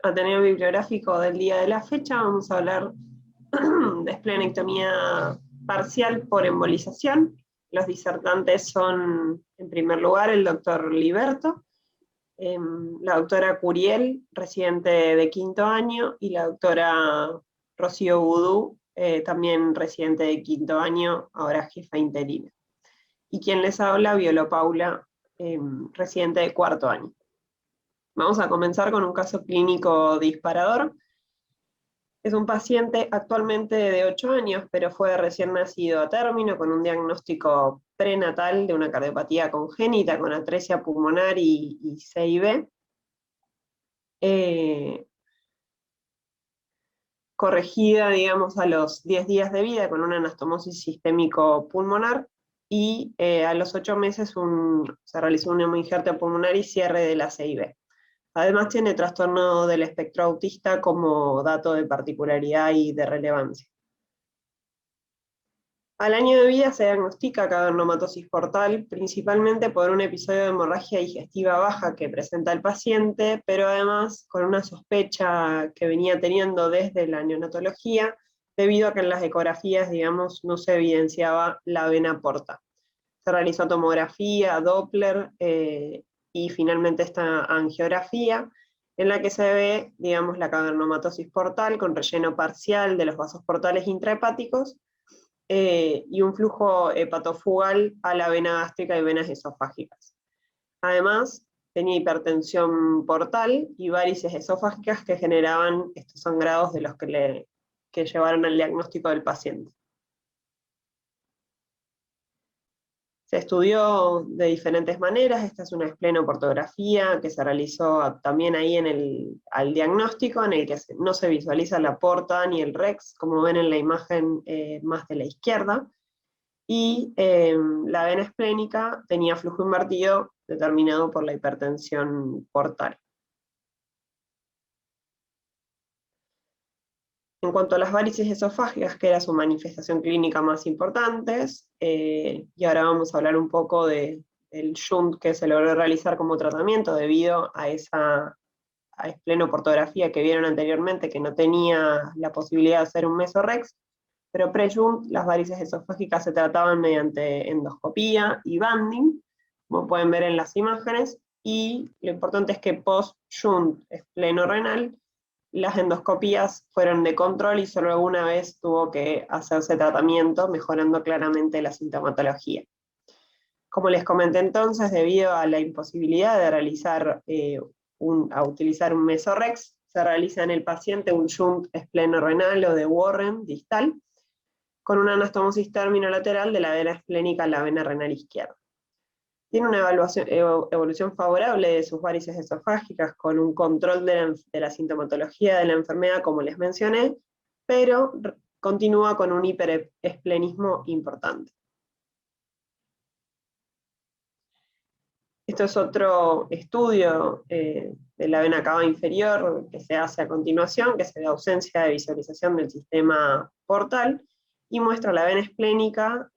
Ateneo Bibliográfico del día de la fecha. Vamos a hablar de esplenectomía parcial por embolización. Los disertantes son, en primer lugar, el doctor Liberto, la doctora Curiel, residente de quinto año, y la doctora Rocío Vudú, también residente de quinto año, ahora jefa interina. Y quien les habla, Violo Paula, residente de cuarto año. Vamos a comenzar con un caso clínico disparador. Es un paciente actualmente de 8 años, pero fue recién nacido a término con un diagnóstico prenatal de una cardiopatía congénita con atresia pulmonar y CIB. Corregida, digamos, a los 10 días de vida con una anastomosis sistémico pulmonar, y a los 8 meses se realizó un hemoinjerto pulmonar y cierre de la CIB. Además tiene trastorno del espectro autista como dato de particularidad y de relevancia. Al año de vida se diagnostica cavernomatosis portal, principalmente por un episodio de hemorragia digestiva baja que presenta el paciente, pero además con una sospecha que venía teniendo desde la neonatología, debido a que en las ecografías, digamos, no se evidenciaba la vena porta. Se realizó tomografía, Doppler, y finalmente esta angiografía, en la que se ve, digamos, la cavernomatosis portal con relleno parcial de los vasos portales intrahepáticos, y un flujo hepatofugal a la vena gástrica y venas esofágicas. Además, tenía hipertensión portal y varices esofágicas que generaban estos sangrados de los que llevaron al diagnóstico del paciente. Se estudió de diferentes maneras. Esta es una esplenoportografía que se realizó también ahí al diagnóstico, en el que no se visualiza la porta ni el rex, como ven en la imagen más de la izquierda, y la vena esplénica tenía flujo invertido determinado por la hipertensión portal. En cuanto a las varices esofágicas, que era su manifestación clínica más importante, y ahora vamos a hablar un poco del shunt que se logró realizar como tratamiento debido a esa esplenoportografía que vieron anteriormente, que no tenía la posibilidad de hacer un mesorex, pero pre-shunt las varices esofágicas se trataban mediante endoscopía y banding, como pueden ver en las imágenes, y lo importante es que post-shunt esplenorenal las endoscopías fueron de control y solo alguna vez tuvo que hacerse tratamiento, mejorando claramente la sintomatología. Como les comenté entonces, debido a la imposibilidad de realizar a utilizar un mesorex, se realiza en el paciente un shunt esplenorenal o de Warren distal, con una anastomosis terminolateral de la vena esplénica a la vena renal izquierda. Tiene una evolución favorable de sus varices esofágicas, con un control de la sintomatología de la enfermedad, como les mencioné, pero continúa con un hiperesplenismo importante. Esto es otro estudio de la vena cava inferior que se hace a continuación, que se da ausencia de visualización del sistema portal, y muestra la vena esplénica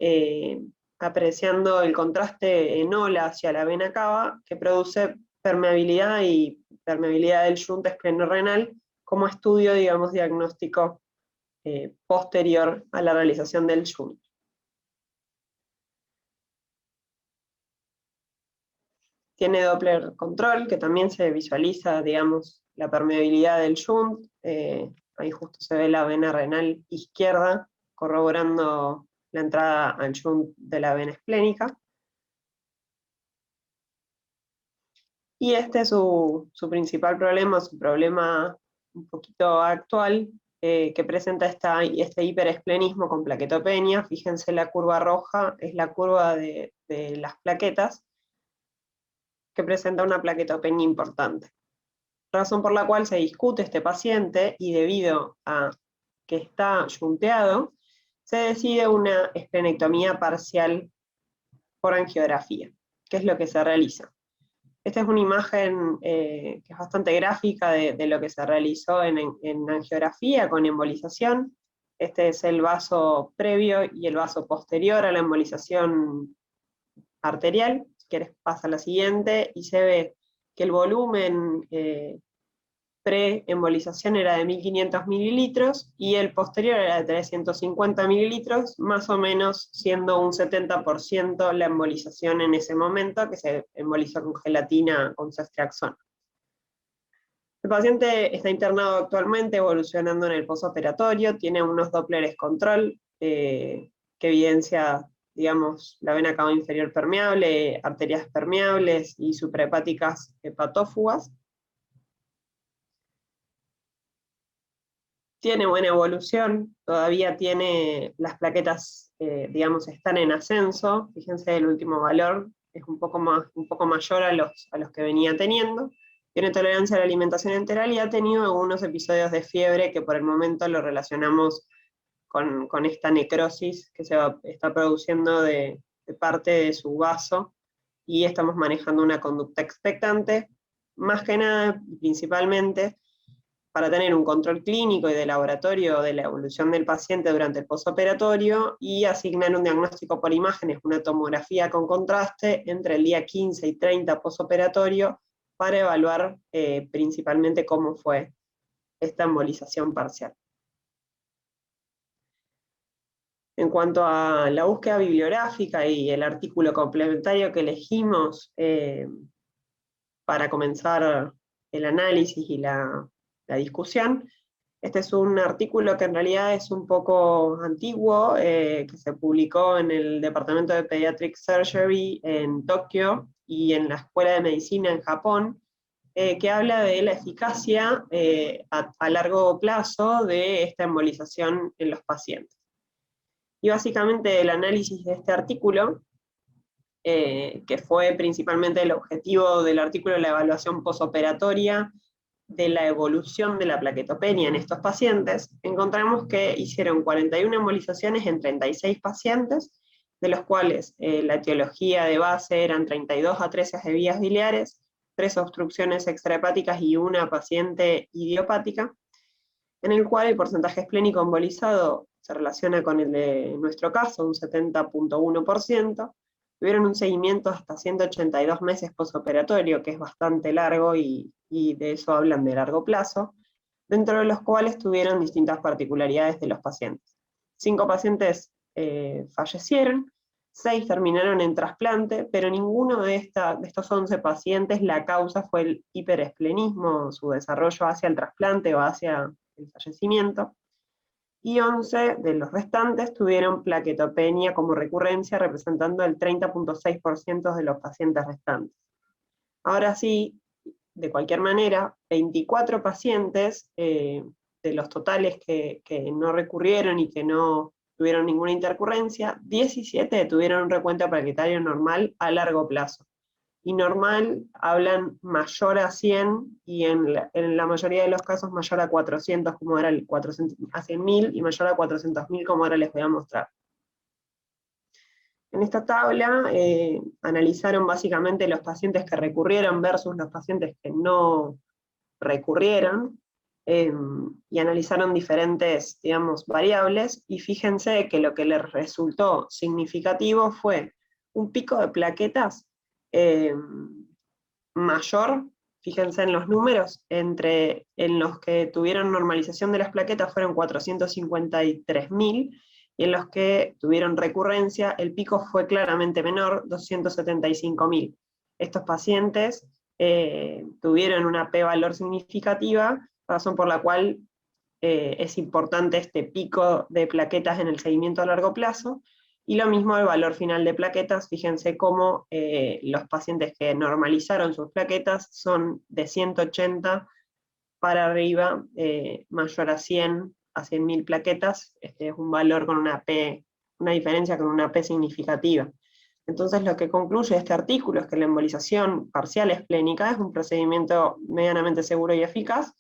apreciando el contraste en ola hacia la vena cava, que produce permeabilidad y permeabilidad del shunt esplenorenal como estudio, digamos, diagnóstico posterior a la realización del shunt. Tiene Doppler control, que también se visualiza, digamos, la permeabilidad del shunt. Ahí justo se ve la vena renal izquierda, corroborando la entrada al shunt de la vena esplénica. Y este es su principal problema, su problema un poquito actual, que presenta este hiperesplenismo con plaquetopenia. Fíjense, la curva roja es la curva de las plaquetas, que presenta una plaquetopenia importante. Razón por la cual se discute este paciente, y debido a que está shunteado, se decide una esplenectomía parcial por angiografía, que es lo que se realiza. Esta es una imagen que es bastante gráfica de lo que se realizó en angiografía con embolización. Este es el vaso previo y el vaso posterior a la embolización arterial. Si quieres pasa a la siguiente, y se ve que el volumen pre-embolización era de 1500 mililitros y el posterior era de 350 mililitros, más o menos siendo un 70% la embolización en ese momento, que se embolizó con gelatina con ceftriaxona. El paciente está internado actualmente, evolucionando en el postoperatorio, tiene unos Dopleres control, que evidencia, digamos, la vena cava inferior permeable, arterias permeables y suprahepáticas hepatófugas. Tiene buena evolución, todavía tiene las plaquetas, digamos, están en ascenso. Fíjense, el último valor es un poco mayor a los que venía teniendo. Tiene tolerancia a la alimentación enteral y ha tenido algunos episodios de fiebre que por el momento lo relacionamos con esta necrosis que está produciendo de parte de su vaso, y estamos manejando una conducta expectante, más que nada, principalmente, para tener un control clínico y de laboratorio de la evolución del paciente durante el postoperatorio y asignar un diagnóstico por imágenes, una tomografía con contraste entre el día 15 y 30 postoperatorio para evaluar principalmente cómo fue esta embolización parcial. En cuanto a la búsqueda bibliográfica y el artículo complementario que elegimos para comenzar el análisis y la discusión, este es un artículo que en realidad es un poco antiguo, que se publicó en el Departamento de Pediatric Surgery en Tokio y en la Escuela de Medicina en Japón, que habla de la eficacia a largo plazo de esta embolización en los pacientes. Y básicamente el análisis de este artículo, que fue principalmente el objetivo del artículo, la evaluación posoperatoria de la evolución de la plaquetopenia en estos pacientes, encontramos que hicieron 41 embolizaciones en 36 pacientes, de los cuales la etiología de base eran 32 atresia de vías biliares, 3 obstrucciones extrahepáticas y una paciente idiopática, en el cual el porcentaje esplénico embolizado se relaciona con el de nuestro caso, un 70.1%, tuvieron un seguimiento hasta 182 meses postoperatorio, que es bastante largo y de eso hablan de largo plazo, dentro de los cuales tuvieron distintas particularidades de los pacientes. 5 pacientes fallecieron, 6 terminaron en trasplante, pero ninguno de estos 11 pacientes la causa fue el hiperesplenismo, su desarrollo hacia el trasplante o hacia el fallecimiento, y 11 de los restantes tuvieron plaquetopenia como recurrencia, representando el 30.6% de los pacientes restantes. Ahora sí, de cualquier manera, 24 pacientes de los totales que no recurrieron y que no tuvieron ninguna intercurrencia, 17 tuvieron un recuento plaquetario normal a largo plazo. Y normal hablan mayor a 100, y en la mayoría de los casos mayor a 400, como ahora a 100.000, y mayor a 400.000, como ahora les voy a mostrar. En esta tabla analizaron básicamente los pacientes que recurrieron versus los pacientes que no recurrieron, y analizaron diferentes, digamos, variables, y fíjense que lo que les resultó significativo fue un pico de plaquetas mayor, fíjense en los números, en los que tuvieron normalización de las plaquetas fueron 453.000, y en los que tuvieron recurrencia el pico fue claramente menor, 275.000. Estos pacientes tuvieron una p-valor significativa, razón por la cual es importante este pico de plaquetas en el seguimiento a largo plazo, y lo mismo el valor final de plaquetas. Fíjense cómo los pacientes que normalizaron sus plaquetas son de 180 para arriba, mayor a 100.000 plaquetas. Este es un valor con una diferencia con una P significativa. Entonces lo que concluye este artículo es que la embolización parcial esplénica es un procedimiento medianamente seguro y eficaz.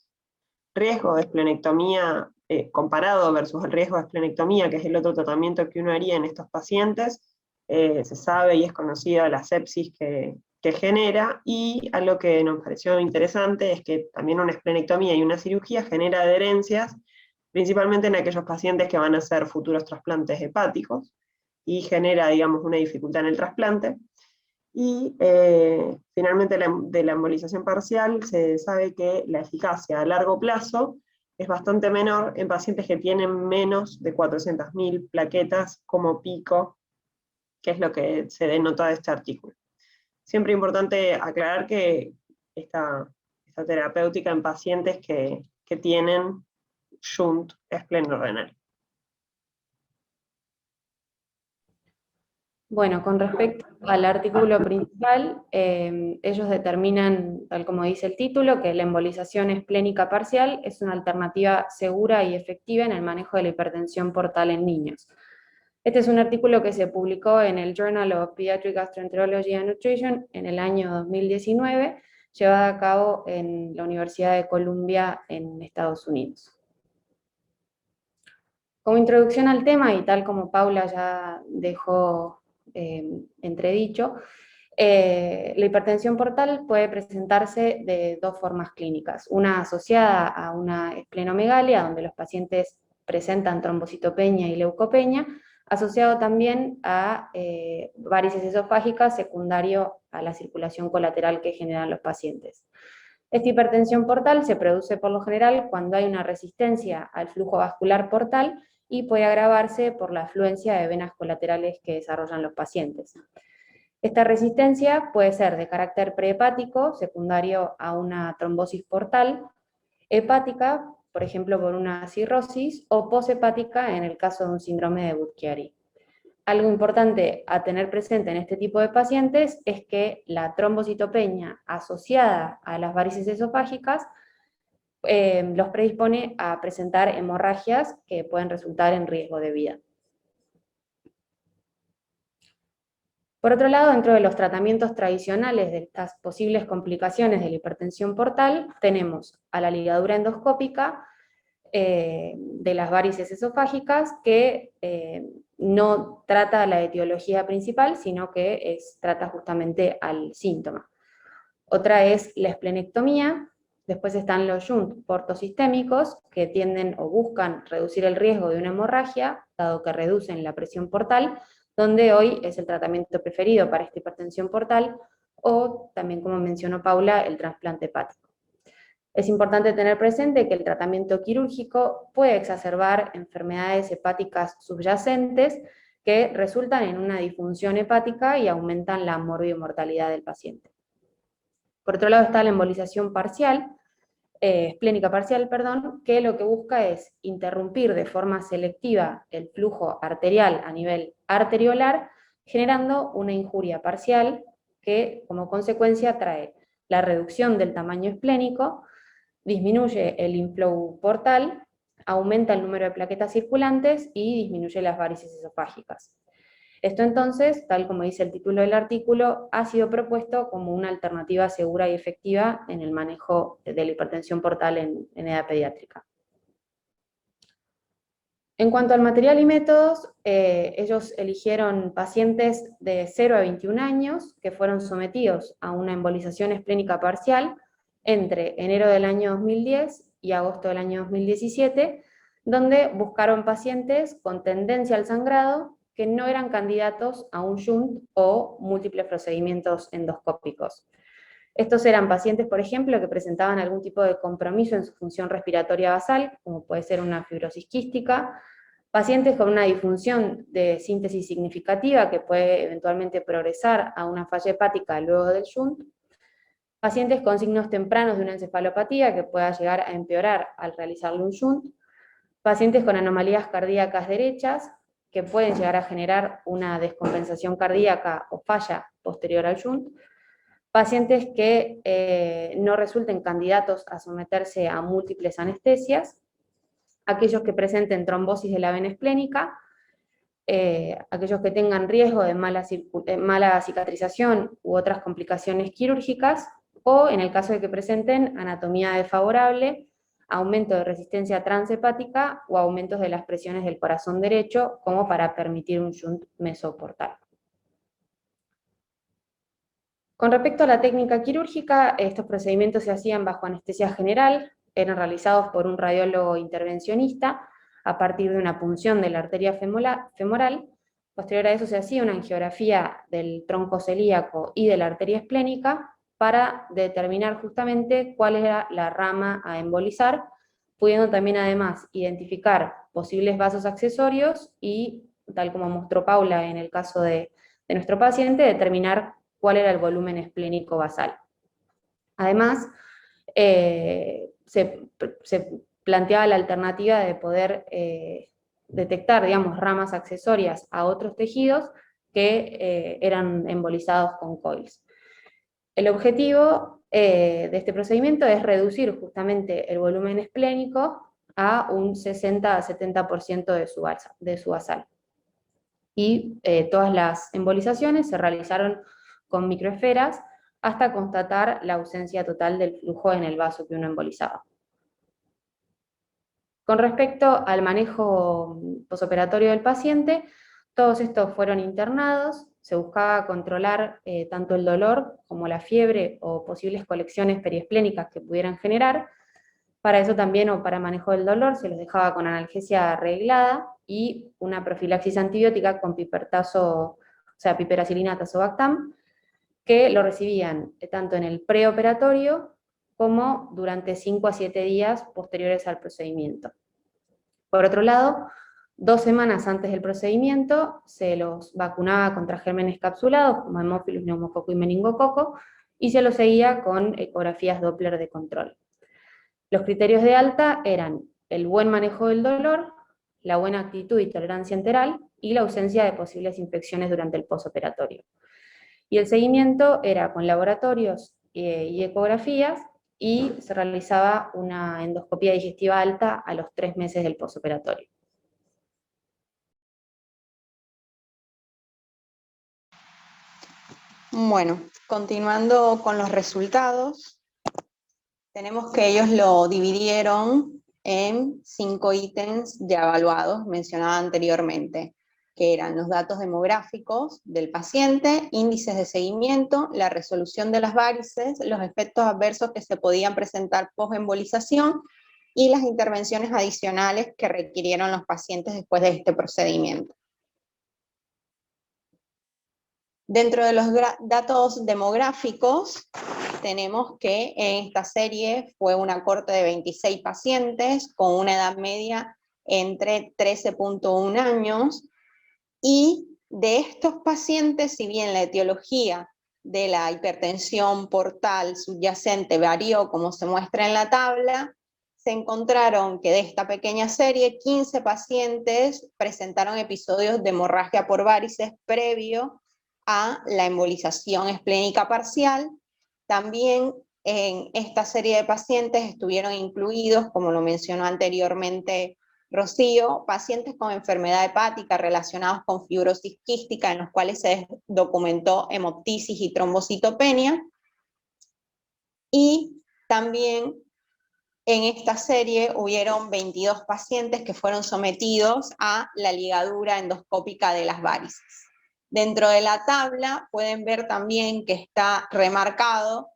Riesgo de esplenectomía comparado versus el riesgo de esplenectomía, que es el otro tratamiento que uno haría en estos pacientes, se sabe y es conocida la sepsis que genera, y algo que nos pareció interesante es que también una esplenectomía y una cirugía genera adherencias, principalmente en aquellos pacientes que van a hacer futuros trasplantes hepáticos, y genera, digamos, una dificultad en el trasplante. Y finalmente de la embolización parcial se sabe que la eficacia a largo plazo es bastante menor en pacientes que tienen menos de 400.000 plaquetas como pico, que es lo que se denota de este artículo. Siempre importante aclarar que esta terapéutica en pacientes que tienen shunt esplenorrenal. Bueno, con respecto al artículo principal, ellos determinan, tal como dice el título, que la embolización esplénica parcial es una alternativa segura y efectiva en el manejo de la hipertensión portal en niños. Este es un artículo que se publicó en el Journal of Pediatric Gastroenterology and Nutrition en el año 2019, llevada a cabo en la Universidad de Columbia en Estados Unidos. Como introducción al tema, y tal como Paula ya dejó entredicho, la hipertensión portal puede presentarse de dos formas clínicas. Una asociada a una esplenomegalia, donde los pacientes presentan trombocitopenia y leucopenia, asociado también a varices esofágicas secundario a la circulación colateral que generan los pacientes. Esta hipertensión portal se produce por lo general cuando hay una resistencia al flujo vascular portal y puede agravarse por la afluencia de venas colaterales que desarrollan los pacientes. Esta resistencia puede ser de carácter prehepático, secundario a una trombosis portal, hepática, por ejemplo por una cirrosis, o poshepática en el caso de un síndrome de Budd-Chiari. Algo importante a tener presente en este tipo de pacientes es que la trombocitopenia asociada a las varices esofágicas los predispone a presentar hemorragias que pueden resultar en riesgo de vida. Por otro lado, dentro de los tratamientos tradicionales de estas posibles complicaciones de la hipertensión portal, tenemos a la ligadura endoscópica de las varices esofágicas, que no trata la etiología principal, sino que trata justamente al síntoma. Otra es la esplenectomía. Después están los shunt portosistémicos, que tienden o buscan reducir el riesgo de una hemorragia, dado que reducen la presión portal, donde hoy es el tratamiento preferido para esta hipertensión portal, o también, como mencionó Paula, el trasplante hepático. Es importante tener presente que el tratamiento quirúrgico puede exacerbar enfermedades hepáticas subyacentes que resultan en una disfunción hepática y aumentan la morbimortalidad del paciente. Por otro lado está la embolización parcial, esplénica parcial, perdón, que lo que busca es interrumpir de forma selectiva el flujo arterial a nivel arteriolar, generando una injuria parcial que como consecuencia trae la reducción del tamaño esplénico, disminuye el inflow portal, aumenta el número de plaquetas circulantes y disminuye las varices esofágicas. Esto entonces, tal como dice el título del artículo, ha sido propuesto como una alternativa segura y efectiva en el manejo de la hipertensión portal en edad pediátrica. En cuanto al material y métodos, ellos eligieron pacientes de 0 a 21 años que fueron sometidos a una embolización esplénica parcial entre enero del año 2010 y agosto del año 2017, donde buscaron pacientes con tendencia al sangrado que no eran candidatos a un shunt o múltiples procedimientos endoscópicos. Estos eran pacientes, por ejemplo, que presentaban algún tipo de compromiso en su función respiratoria basal, como puede ser una fibrosis quística, pacientes con una disfunción de síntesis significativa que puede eventualmente progresar a una falla hepática luego del shunt, pacientes con signos tempranos de una encefalopatía que pueda llegar a empeorar al realizarle un shunt, pacientes con anomalías cardíacas derechas que pueden llegar a generar una descompensación cardíaca o falla posterior al shunt, pacientes que no resulten candidatos a someterse a múltiples anestesias, aquellos que presenten trombosis de la vena esplénica, aquellos que tengan riesgo de mala cicatrización u otras complicaciones quirúrgicas, o en el caso de que presenten anatomía desfavorable, aumento de resistencia transhepática o aumentos de las presiones del corazón derecho, como para permitir un shunt mesoportal. Con respecto a la técnica quirúrgica, estos procedimientos se hacían bajo anestesia general, eran realizados por un radiólogo intervencionista a partir de una punción de la arteria femoral, Posterior a eso se hacía una angiografía del tronco celíaco y de la arteria esplénica para determinar justamente cuál era la rama a embolizar, pudiendo también además identificar posibles vasos accesorios y, tal como mostró Paula en el caso de nuestro paciente, determinar cuál era el volumen esplénico basal. Además, se planteaba la alternativa de poder detectar, digamos, ramas accesorias a otros tejidos que eran embolizados con coils. El objetivo de este procedimiento es reducir justamente el volumen esplénico a un 60 a 70% de su basal. Y todas las embolizaciones se realizaron con microesferas hasta constatar la ausencia total del flujo en el vaso que uno embolizaba. Con respecto al manejo posoperatorio del paciente, todos estos fueron internados, se buscaba controlar tanto el dolor como la fiebre o posibles colecciones periesplénicas que pudieran generar. Para eso también, o para manejo del dolor, se los dejaba con analgesia reglada y una profilaxis antibiótica con pipertazo, o sea, piperacilina tazobactam, que lo recibían tanto en el preoperatorio como durante 5 a 7 días posteriores al procedimiento. Por otro lado, 2 semanas antes del procedimiento se los vacunaba contra gérmenes capsulados como Haemophilus, neumococo y meningococo, y se los seguía con ecografías Doppler de control. Los criterios de alta eran el buen manejo del dolor, la buena actitud y tolerancia enteral, y la ausencia de posibles infecciones durante el posoperatorio. Y el seguimiento era con laboratorios y ecografías, y se realizaba una endoscopía digestiva alta a los 3 meses del posoperatorio. Bueno, continuando con los resultados, tenemos que ellos lo dividieron en 5 ítems ya evaluados, mencionaba anteriormente, que eran los datos demográficos del paciente, índices de seguimiento, la resolución de las varices, los efectos adversos que se podían presentar post-embolización y las intervenciones adicionales que requirieron los pacientes después de este procedimiento. Dentro de los datos demográficos, tenemos que en esta serie fue una corte de 26 pacientes con una edad media entre 13.1 años, y de estos pacientes, si bien la etiología de la hipertensión portal subyacente varió como se muestra en la tabla, se encontraron que de esta pequeña serie 15 pacientes presentaron episodios de hemorragia por varices previo a la embolización esplénica parcial. También en esta serie de pacientes estuvieron incluidos, como lo mencionó anteriormente Rocío, pacientes con enfermedad hepática relacionados con fibrosis quística, en los cuales se documentó hemoptisis y trombocitopenia. Y también en esta serie hubieron 22 pacientes que fueron sometidos a la ligadura endoscópica de las varices. Dentro de la tabla pueden ver también que está remarcado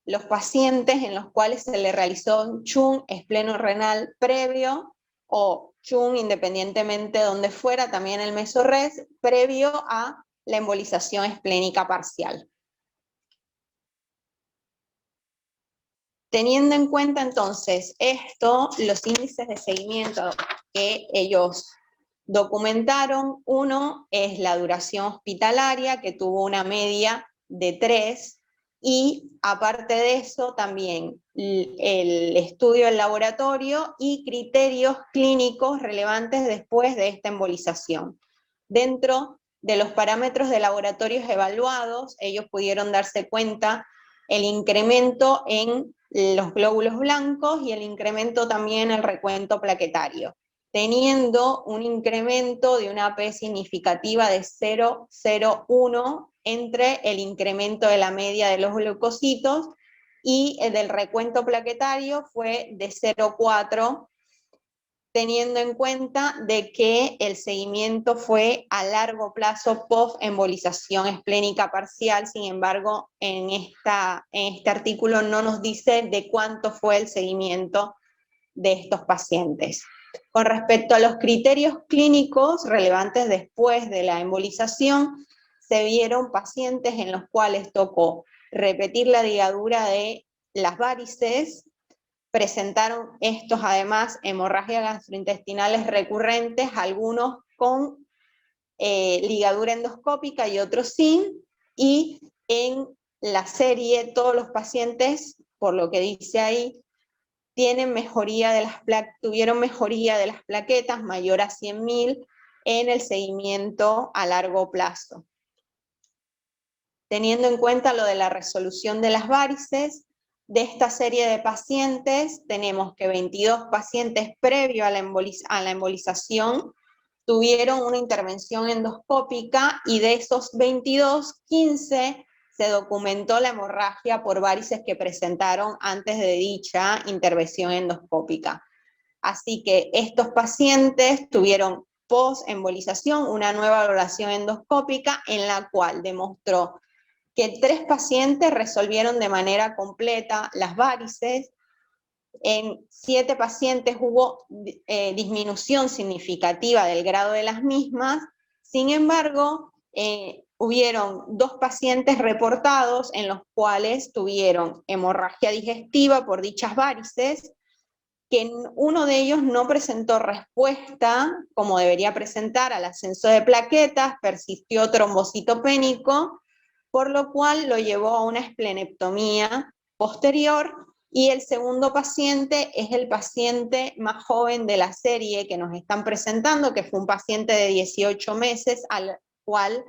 los pacientes en los cuales se le realizó un CHUM espleno-renal previo, o CHUM independientemente de donde fuera, también el mesorres, previo a la embolización esplénica parcial. Teniendo en cuenta entonces esto, los índices de seguimiento que ellos documentaron, uno es la duración hospitalaria, que tuvo una media de 3, y aparte de eso también el estudio del laboratorio y criterios clínicos relevantes después de esta embolización. Dentro de los parámetros de laboratorios evaluados, ellos pudieron darse cuenta el incremento en los glóbulos blancos y el incremento también en el recuento plaquetario, teniendo un incremento de una P significativa de 0,01 entre el incremento de la media de los leucocitos, y el del recuento plaquetario fue de 0,4, teniendo en cuenta de que el seguimiento fue a largo plazo post-embolización esplénica parcial. Sin embargo, en este artículo no nos dice de cuánto fue el seguimiento de estos pacientes. Con respecto a los criterios clínicos relevantes después de la embolización, se vieron pacientes en los cuales tocó repetir la ligadura de las varices, presentaron estos además hemorragias gastrointestinales recurrentes, algunos con ligadura endoscópica y otros sin, y en la serie todos los pacientes, por lo que dice ahí, tuvieron mejoría de las plaquetas mayor a 100.000 en el seguimiento a largo plazo. Teniendo en cuenta lo de la resolución de las varices, de esta serie de pacientes tenemos que 22 pacientes previo a la embolización tuvieron una intervención endoscópica y de esos 22, 15 se documentó la hemorragia por varices que presentaron antes de dicha intervención endoscópica. Así que estos pacientes tuvieron post-embolización una nueva valoración endoscópica en la cual demostró que 3 pacientes resolvieron de manera completa las varices. En 7 pacientes hubo disminución significativa del grado de las mismas. Sin embargo, hubieron 2 pacientes reportados en los cuales tuvieron hemorragia digestiva por dichas varices, que uno de ellos no presentó respuesta como debería presentar al ascenso de plaquetas, persistió trombocitopénico, por lo cual lo llevó a una esplenectomía posterior, y el segundo paciente es el paciente más joven de la serie que nos están presentando, que fue un paciente de 18 meses, al cual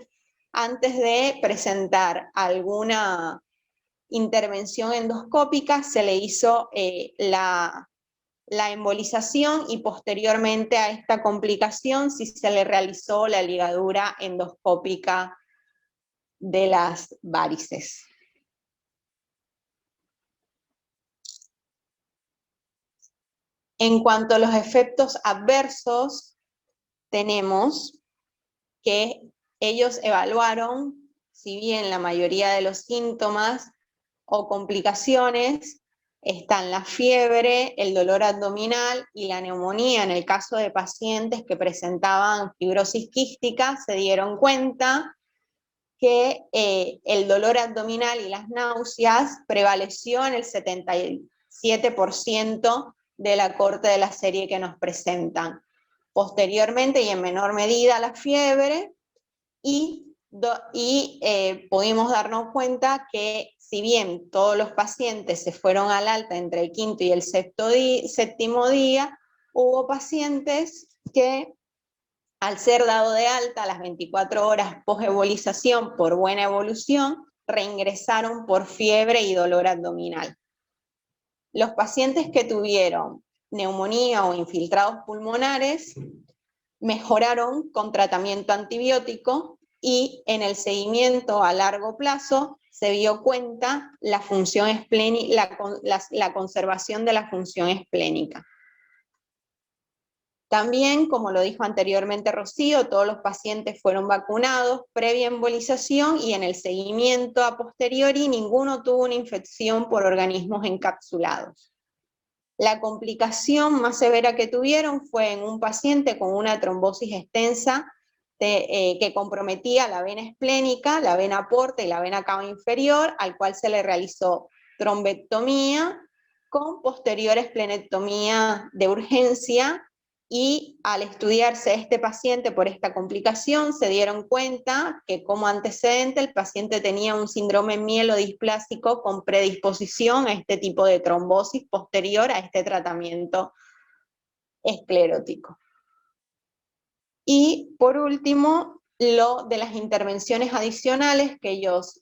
antes de presentar alguna intervención endoscópica se le hizo la embolización, y posteriormente a esta complicación sí se le realizó la ligadura endoscópica de las varices. En cuanto a los efectos adversos, tenemos que ellos evaluaron, si bien la mayoría de los síntomas o complicaciones están la fiebre, el dolor abdominal y la neumonía. En el caso de pacientes que presentaban fibrosis quística, se dieron cuenta que el dolor abdominal y las náuseas prevaleció en el 77% de la corte de la serie que nos presentan. Posteriormente, y en menor medida, la fiebre, y pudimos darnos cuenta que si bien todos los pacientes se fueron al alta entre el quinto y el séptimo día, hubo pacientes que al ser dado de alta a las 24 horas post-embolización por buena evolución, reingresaron por fiebre y dolor abdominal. Los pacientes que tuvieron neumonía o infiltrados pulmonares mejoraron con tratamiento antibiótico, y en el seguimiento a largo plazo se dio cuenta la función esplénica, la conservación de la función esplénica. También, como lo dijo anteriormente Rocío, todos los pacientes fueron vacunados previa embolización, y en el seguimiento a posteriori ninguno tuvo una infección por organismos encapsulados. La complicación más severa que tuvieron fue en un paciente con una trombosis extensa que comprometía la vena esplénica, la vena porta y la vena cava inferior, al cual se le realizó trombectomía con posterior esplenectomía de urgencia, y al estudiarse este paciente por esta complicación se dieron cuenta que como antecedente el paciente tenía un síndrome mielodisplásico con predisposición a este tipo de trombosis posterior a este tratamiento esclerótico. Y por último, lo de las intervenciones adicionales que ellos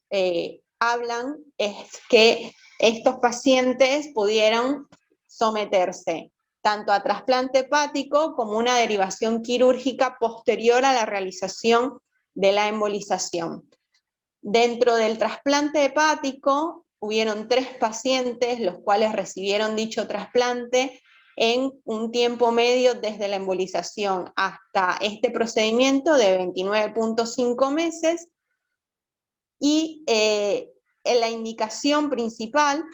hablan es que estos pacientes pudieron someterse tanto a trasplante hepático como una derivación quirúrgica posterior a la realización de la embolización. Dentro del trasplante hepático hubieron 3 pacientes los cuales recibieron dicho trasplante en un tiempo medio desde la embolización hasta este procedimiento de 29.5 meses, y en la indicación principal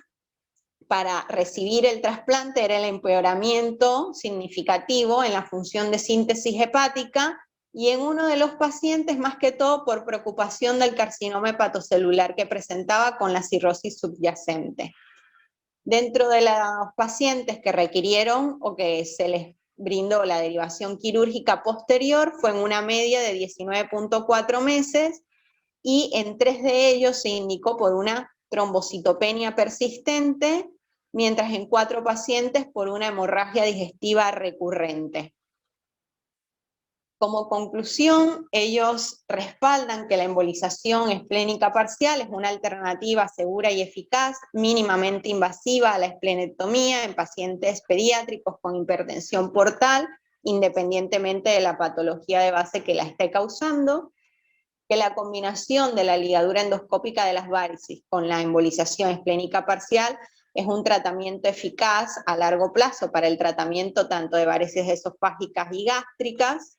para recibir el trasplante era el empeoramiento significativo en la función de síntesis hepática, y en uno de los pacientes, más que todo por preocupación del carcinoma hepatocelular que presentaba con la cirrosis subyacente. Dentro de los pacientes que requirieron o que se les brindó la derivación quirúrgica posterior, fue en una media de 19.4 meses, y en 3 de ellos se indicó por una trombocitopenia persistente, mientras en 4 pacientes por una hemorragia digestiva recurrente. Como conclusión, ellos respaldan que la embolización esplénica parcial es una alternativa segura y eficaz, mínimamente invasiva a la esplenectomía en pacientes pediátricos con hipertensión portal, independientemente de la patología de base que la esté causando, que la combinación de la ligadura endoscópica de las varices con la embolización esplénica parcial es un tratamiento eficaz a largo plazo para el tratamiento tanto de varices esofágicas y gástricas,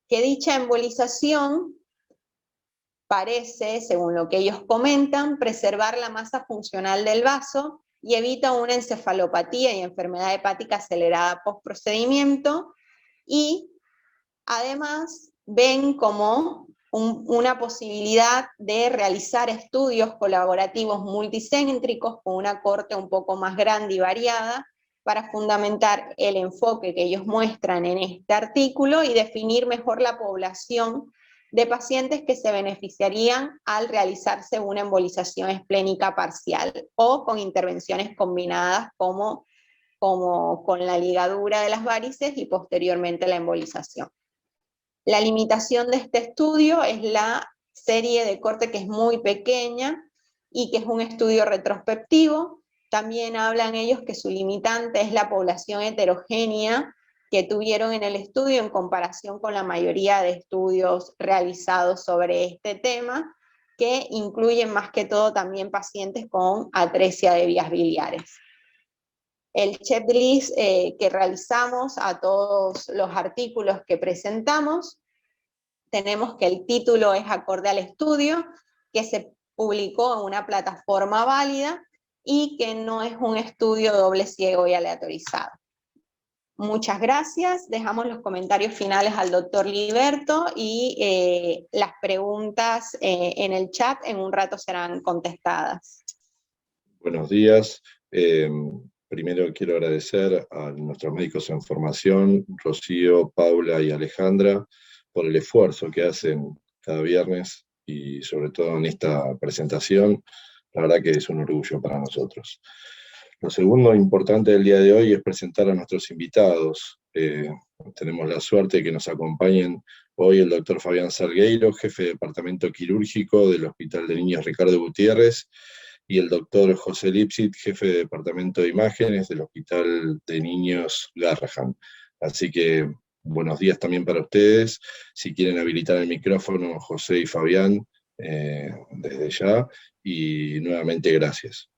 que dicha embolización parece, según lo que ellos comentan, preservar la masa funcional del vaso y evita una encefalopatía y enfermedad hepática acelerada post-procedimiento, y además ven como una posibilidad de realizar estudios colaborativos multicéntricos con una corte un poco más grande y variada para fundamentar el enfoque que ellos muestran en este artículo y definir mejor la población de pacientes que se beneficiarían al realizarse una embolización esplénica parcial o con intervenciones combinadas como con la ligadura de las varices y posteriormente la embolización. La limitación de este estudio es la serie de corte, que es muy pequeña y que es un estudio retrospectivo. También hablan ellos que su limitante es la población heterogénea que tuvieron en el estudio en comparación con la mayoría de estudios realizados sobre este tema, que incluyen más que todo también pacientes con atresia de vías biliares. El checklist que realizamos a todos los artículos que presentamos, tenemos que el título es acorde al estudio, que se publicó en una plataforma válida y que no es un estudio doble ciego y aleatorizado. Muchas gracias. Dejamos los comentarios finales al doctor Liberto y las preguntas en el chat en un rato serán contestadas. Buenos días. Primero quiero agradecer a nuestros médicos en formación, Rocío, Paula y Alejandra, por el esfuerzo que hacen cada viernes y sobre todo en esta presentación. La verdad que es un orgullo para nosotros. Lo segundo importante del día de hoy es presentar a nuestros invitados. Tenemos la suerte de que nos acompañen hoy el doctor Fabián Salgueiro, jefe de departamento quirúrgico del Hospital de Niños Ricardo Gutiérrez, y el doctor José Lipsit, jefe de departamento de imágenes del Hospital de Niños Garrahan. Así que buenos días también para ustedes. Si quieren habilitar el micrófono, José y Fabián, desde ya, y nuevamente gracias.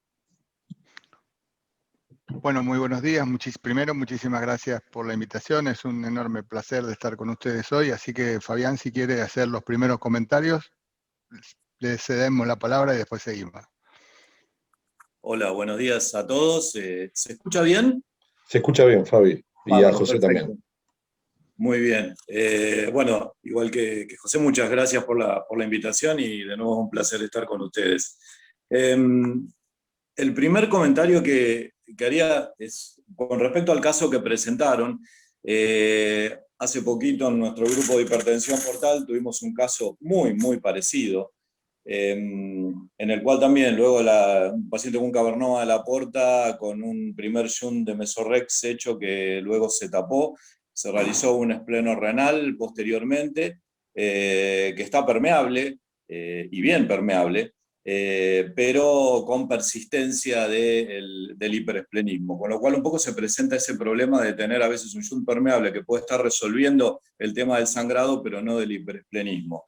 Bueno, muy buenos días. Primero, muchísimas gracias por la invitación. Es un enorme placer de estar con ustedes hoy. Así que, Fabián, si quiere hacer los primeros comentarios, le cedemos la palabra y después seguimos. Hola, buenos días a todos. ¿Se escucha bien? Se escucha bien, Fabi. Y a José perfecto. también. Muy bien. Bueno, igual que José, muchas gracias por la invitación y de nuevo es un placer estar con ustedes. El primer comentario que haría es con respecto al caso que presentaron. Hace poquito en nuestro grupo de hipertensión portal tuvimos un caso muy, muy parecido, en el cual también luego un paciente con un cavernoma de la porta con un primer shunt de mesorrex hecho que luego se tapó, se realizó un espleno renal posteriormente, que está permeable, y bien permeable, pero con persistencia del hiperesplenismo, con lo cual un poco se presenta ese problema de tener a veces un shunt permeable que puede estar resolviendo el tema del sangrado, pero no del hiperesplenismo.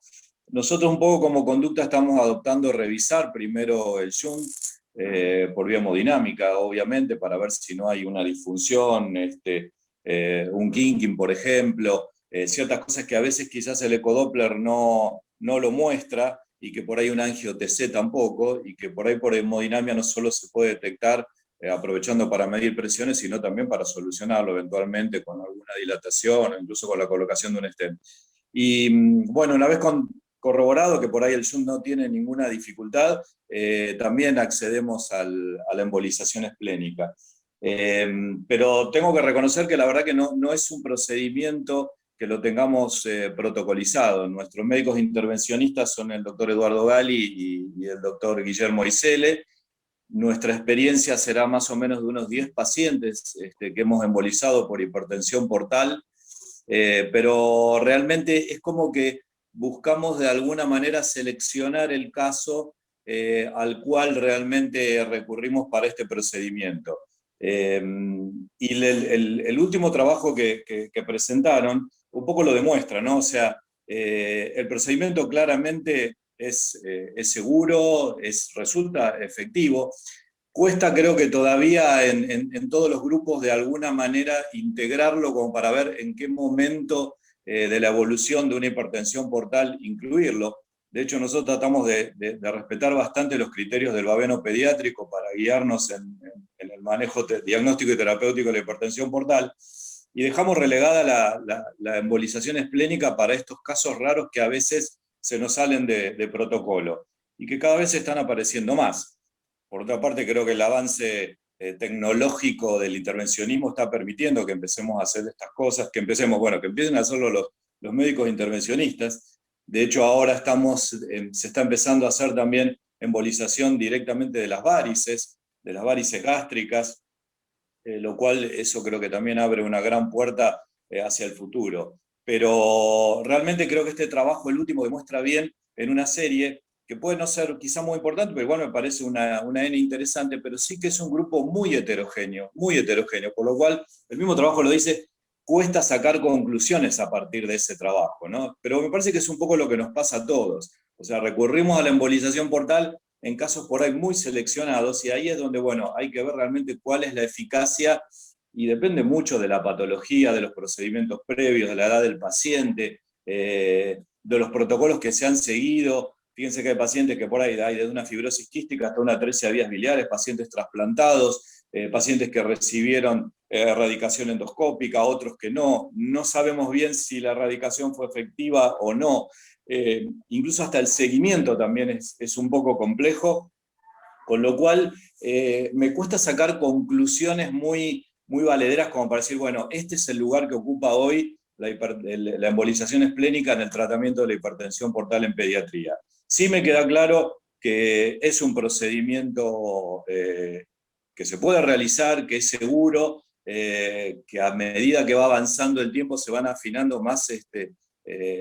Nosotros un poco como conducta estamos adoptando revisar primero el shunt por vía hemodinámica, obviamente, para ver si no hay una disfunción, un kinking, por ejemplo, ciertas cosas que a veces quizás el ecodoppler no lo muestra, y que por ahí un angio-TC tampoco, y que por ahí por hemodinamia no solo se puede detectar aprovechando para medir presiones, sino también para solucionarlo eventualmente con alguna dilatación, incluso con la colocación de un stent. Y bueno, una vez corroborado que por ahí el shunt no tiene ninguna dificultad, también accedemos a la embolización esplénica. Pero tengo que reconocer que la verdad que no es un procedimiento que lo tengamos protocolizado. Nuestros médicos intervencionistas son el doctor Eduardo Gali y el doctor Guillermo Isele. Nuestra experiencia será más o menos de unos 10 pacientes que hemos embolizado por hipertensión portal, pero realmente es como que buscamos de alguna manera seleccionar el caso al cual realmente recurrimos para este procedimiento. Y el último trabajo que presentaron un poco lo demuestra, ¿no? O sea, el procedimiento claramente es seguro, resulta efectivo. Cuesta, creo que todavía en todos los grupos de alguna manera integrarlo como para ver en qué momento de la evolución de una hipertensión portal incluirlo. De hecho, nosotros tratamos de respetar bastante los criterios del babeno pediátrico para guiarnos en el manejo diagnóstico y terapéutico de la hipertensión portal, y dejamos relegada la embolización esplénica para estos casos raros que a veces se nos salen de protocolo y que cada vez están apareciendo más. Por otra parte, creo que el avance tecnológico del intervencionismo está permitiendo que empecemos a hacer estas cosas, que empiecen a hacerlo los médicos intervencionistas. De hecho, ahora se está empezando a hacer también embolización directamente de las varices gástricas, lo cual eso creo que también abre una gran puerta hacia el futuro. Pero realmente creo que este trabajo, el último, demuestra bien en una serie que puede no ser quizá muy importante, pero igual me parece una N interesante, pero sí que es un grupo muy heterogéneo, por lo cual el mismo trabajo lo dice, cuesta sacar conclusiones a partir de ese trabajo, ¿no? Pero me parece que es un poco lo que nos pasa a todos. O sea, recurrimos a la embolización portal en casos por ahí muy seleccionados, y ahí es donde, bueno, hay que ver realmente cuál es la eficacia, y depende mucho de la patología, de los procedimientos previos, de la edad del paciente, de los protocolos que se han seguido. Fíjense que hay pacientes que por ahí hay desde una fibrosis quística hasta una atresia de vías biliares, pacientes trasplantados, pacientes que recibieron erradicación endoscópica, otros que no sabemos bien si la erradicación fue efectiva o no. Incluso hasta el seguimiento también es un poco complejo, con lo cual me cuesta sacar conclusiones muy valederas como para decir, bueno, este es el lugar que ocupa hoy la embolización esplénica en el tratamiento de la hipertensión portal en pediatría. Sí me queda claro que es un procedimiento que se puede realizar, que es seguro, que a medida que va avanzando el tiempo se van afinando más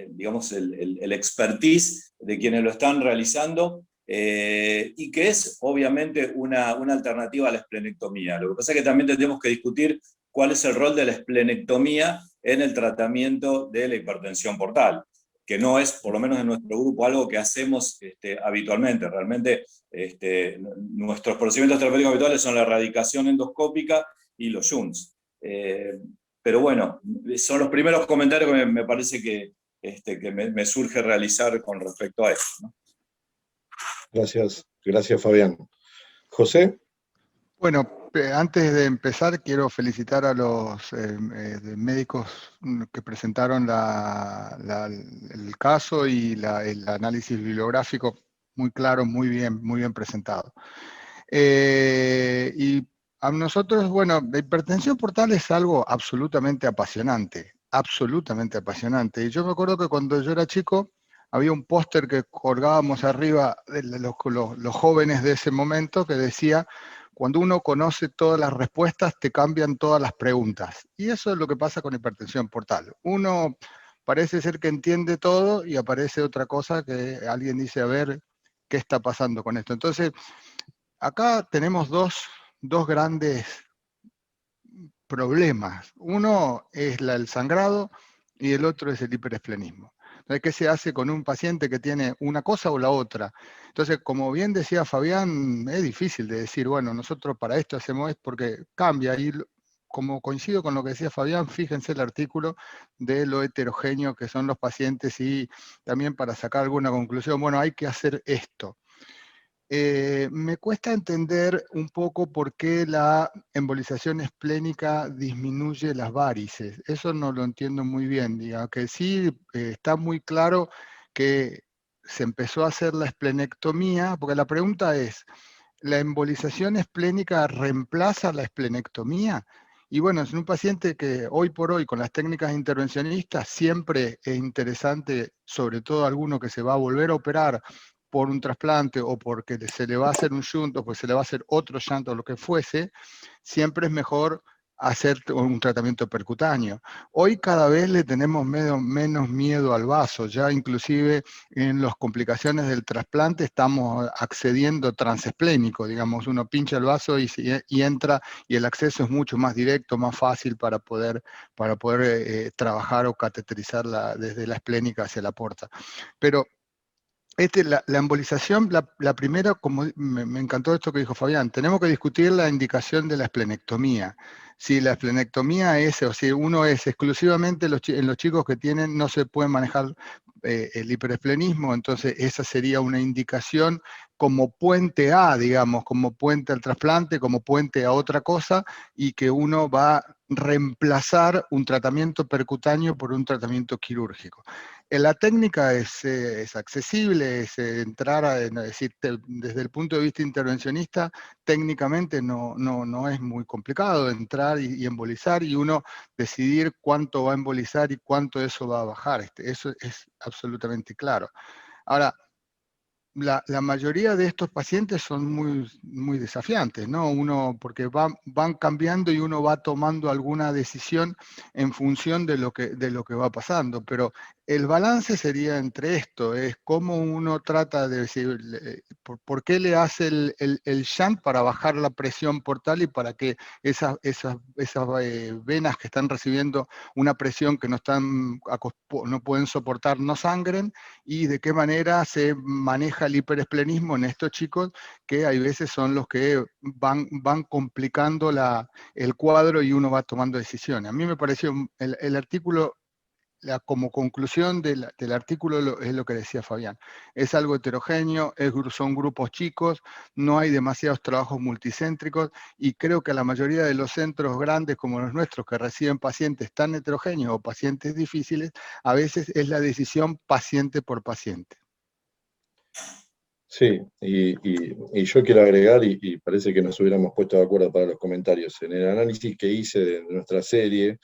digamos, el expertise de quienes lo están realizando, y que es obviamente una alternativa a la esplenectomía. Lo que pasa es que también tendremos que discutir cuál es el rol de la esplenectomía en el tratamiento de la hipertensión portal, que no es, por lo menos en nuestro grupo, algo que hacemos habitualmente. Realmente nuestros procedimientos terapéuticos habituales son la erradicación endoscópica y los shunts. Pero bueno, son los primeros comentarios que me parece que me surge realizar con respecto a esto, ¿no? Gracias Fabián. José. Bueno, antes de empezar quiero felicitar a los médicos que presentaron el caso y el análisis bibliográfico, muy claro, muy bien presentado. Y a nosotros, bueno, la hipertensión portal es algo absolutamente apasionante. Y yo me acuerdo que cuando yo era chico, había un póster que colgábamos arriba de los jóvenes de ese momento que decía: cuando uno conoce todas las respuestas, te cambian todas las preguntas. Y eso es lo que pasa con hipertensión portal. Uno parece ser que entiende todo y aparece otra cosa que alguien dice, a ver, ¿qué está pasando con esto? Entonces, acá tenemos dos grandes problemas. Uno es el sangrado y el otro es el hiperesplenismo. Entonces, ¿qué se hace con un paciente que tiene una cosa o la otra? Entonces, como bien decía Fabián, es difícil de decir, bueno, nosotros para esto hacemos esto porque cambia. Y como coincido con lo que decía Fabián, fíjense el artículo de lo heterogéneo que son los pacientes y también para sacar alguna conclusión, bueno, hay que hacer esto. Me cuesta entender un poco por qué la embolización esplénica disminuye las varices. Eso no lo entiendo muy bien. Diga, que sí está muy claro que se empezó a hacer la esplenectomía, porque la pregunta es, ¿la embolización esplénica reemplaza la esplenectomía? Y bueno, es un paciente que hoy por hoy con las técnicas intervencionistas siempre es interesante, sobre todo alguno que se va a volver a operar por un trasplante o porque se le va a hacer un shunt o porque se le va a hacer otro shunt o lo que fuese, siempre es mejor hacer un tratamiento percutáneo. Hoy cada vez le tenemos menos miedo al vaso, ya inclusive en las complicaciones del trasplante estamos accediendo transesplénico, digamos, uno pincha el vaso y entra y el acceso es mucho más directo, más fácil para poder trabajar o cateterizar desde la esplénica hacia la porta. Pero la embolización, la primera, como me encantó esto que dijo Fabián, tenemos que discutir la indicación de la esplenectomía. Si la esplenectomía es, o si uno es exclusivamente en los chicos que tienen, no se puede manejar el hiperesplenismo, entonces esa sería una indicación como puente a, digamos, como puente al trasplante, como puente a otra cosa, y que uno va a reemplazar un tratamiento percutáneo por un tratamiento quirúrgico. La técnica es accesible, es entrar a, es decir, desde el punto de vista intervencionista, técnicamente no es muy complicado entrar y embolizar y uno decidir cuánto va a embolizar y cuánto eso va a bajar. Eso es absolutamente claro. Ahora, la mayoría de estos pacientes son muy desafiantes, ¿no? Porque van cambiando y uno va tomando alguna decisión en función de lo que va pasando, pero el balance sería entre esto, es cómo uno trata de decir, por qué le hace el shunt para bajar la presión portal y para que esas venas que están recibiendo una presión que no pueden soportar no sangren, y de qué manera se maneja el hiperesplenismo en estos chicos que hay veces son los que van complicando el cuadro y uno va tomando decisiones. A mí me pareció el artículo, como conclusión del artículo es lo que decía Fabián. Es algo heterogéneo, son grupos chicos, no hay demasiados trabajos multicéntricos y creo que la mayoría de los centros grandes como los nuestros que reciben pacientes tan heterogéneos o pacientes difíciles, a veces es la decisión paciente por paciente. Sí, y yo quiero agregar, y parece que nos hubiéramos puesto de acuerdo para los comentarios, en el análisis que hice de nuestra serie,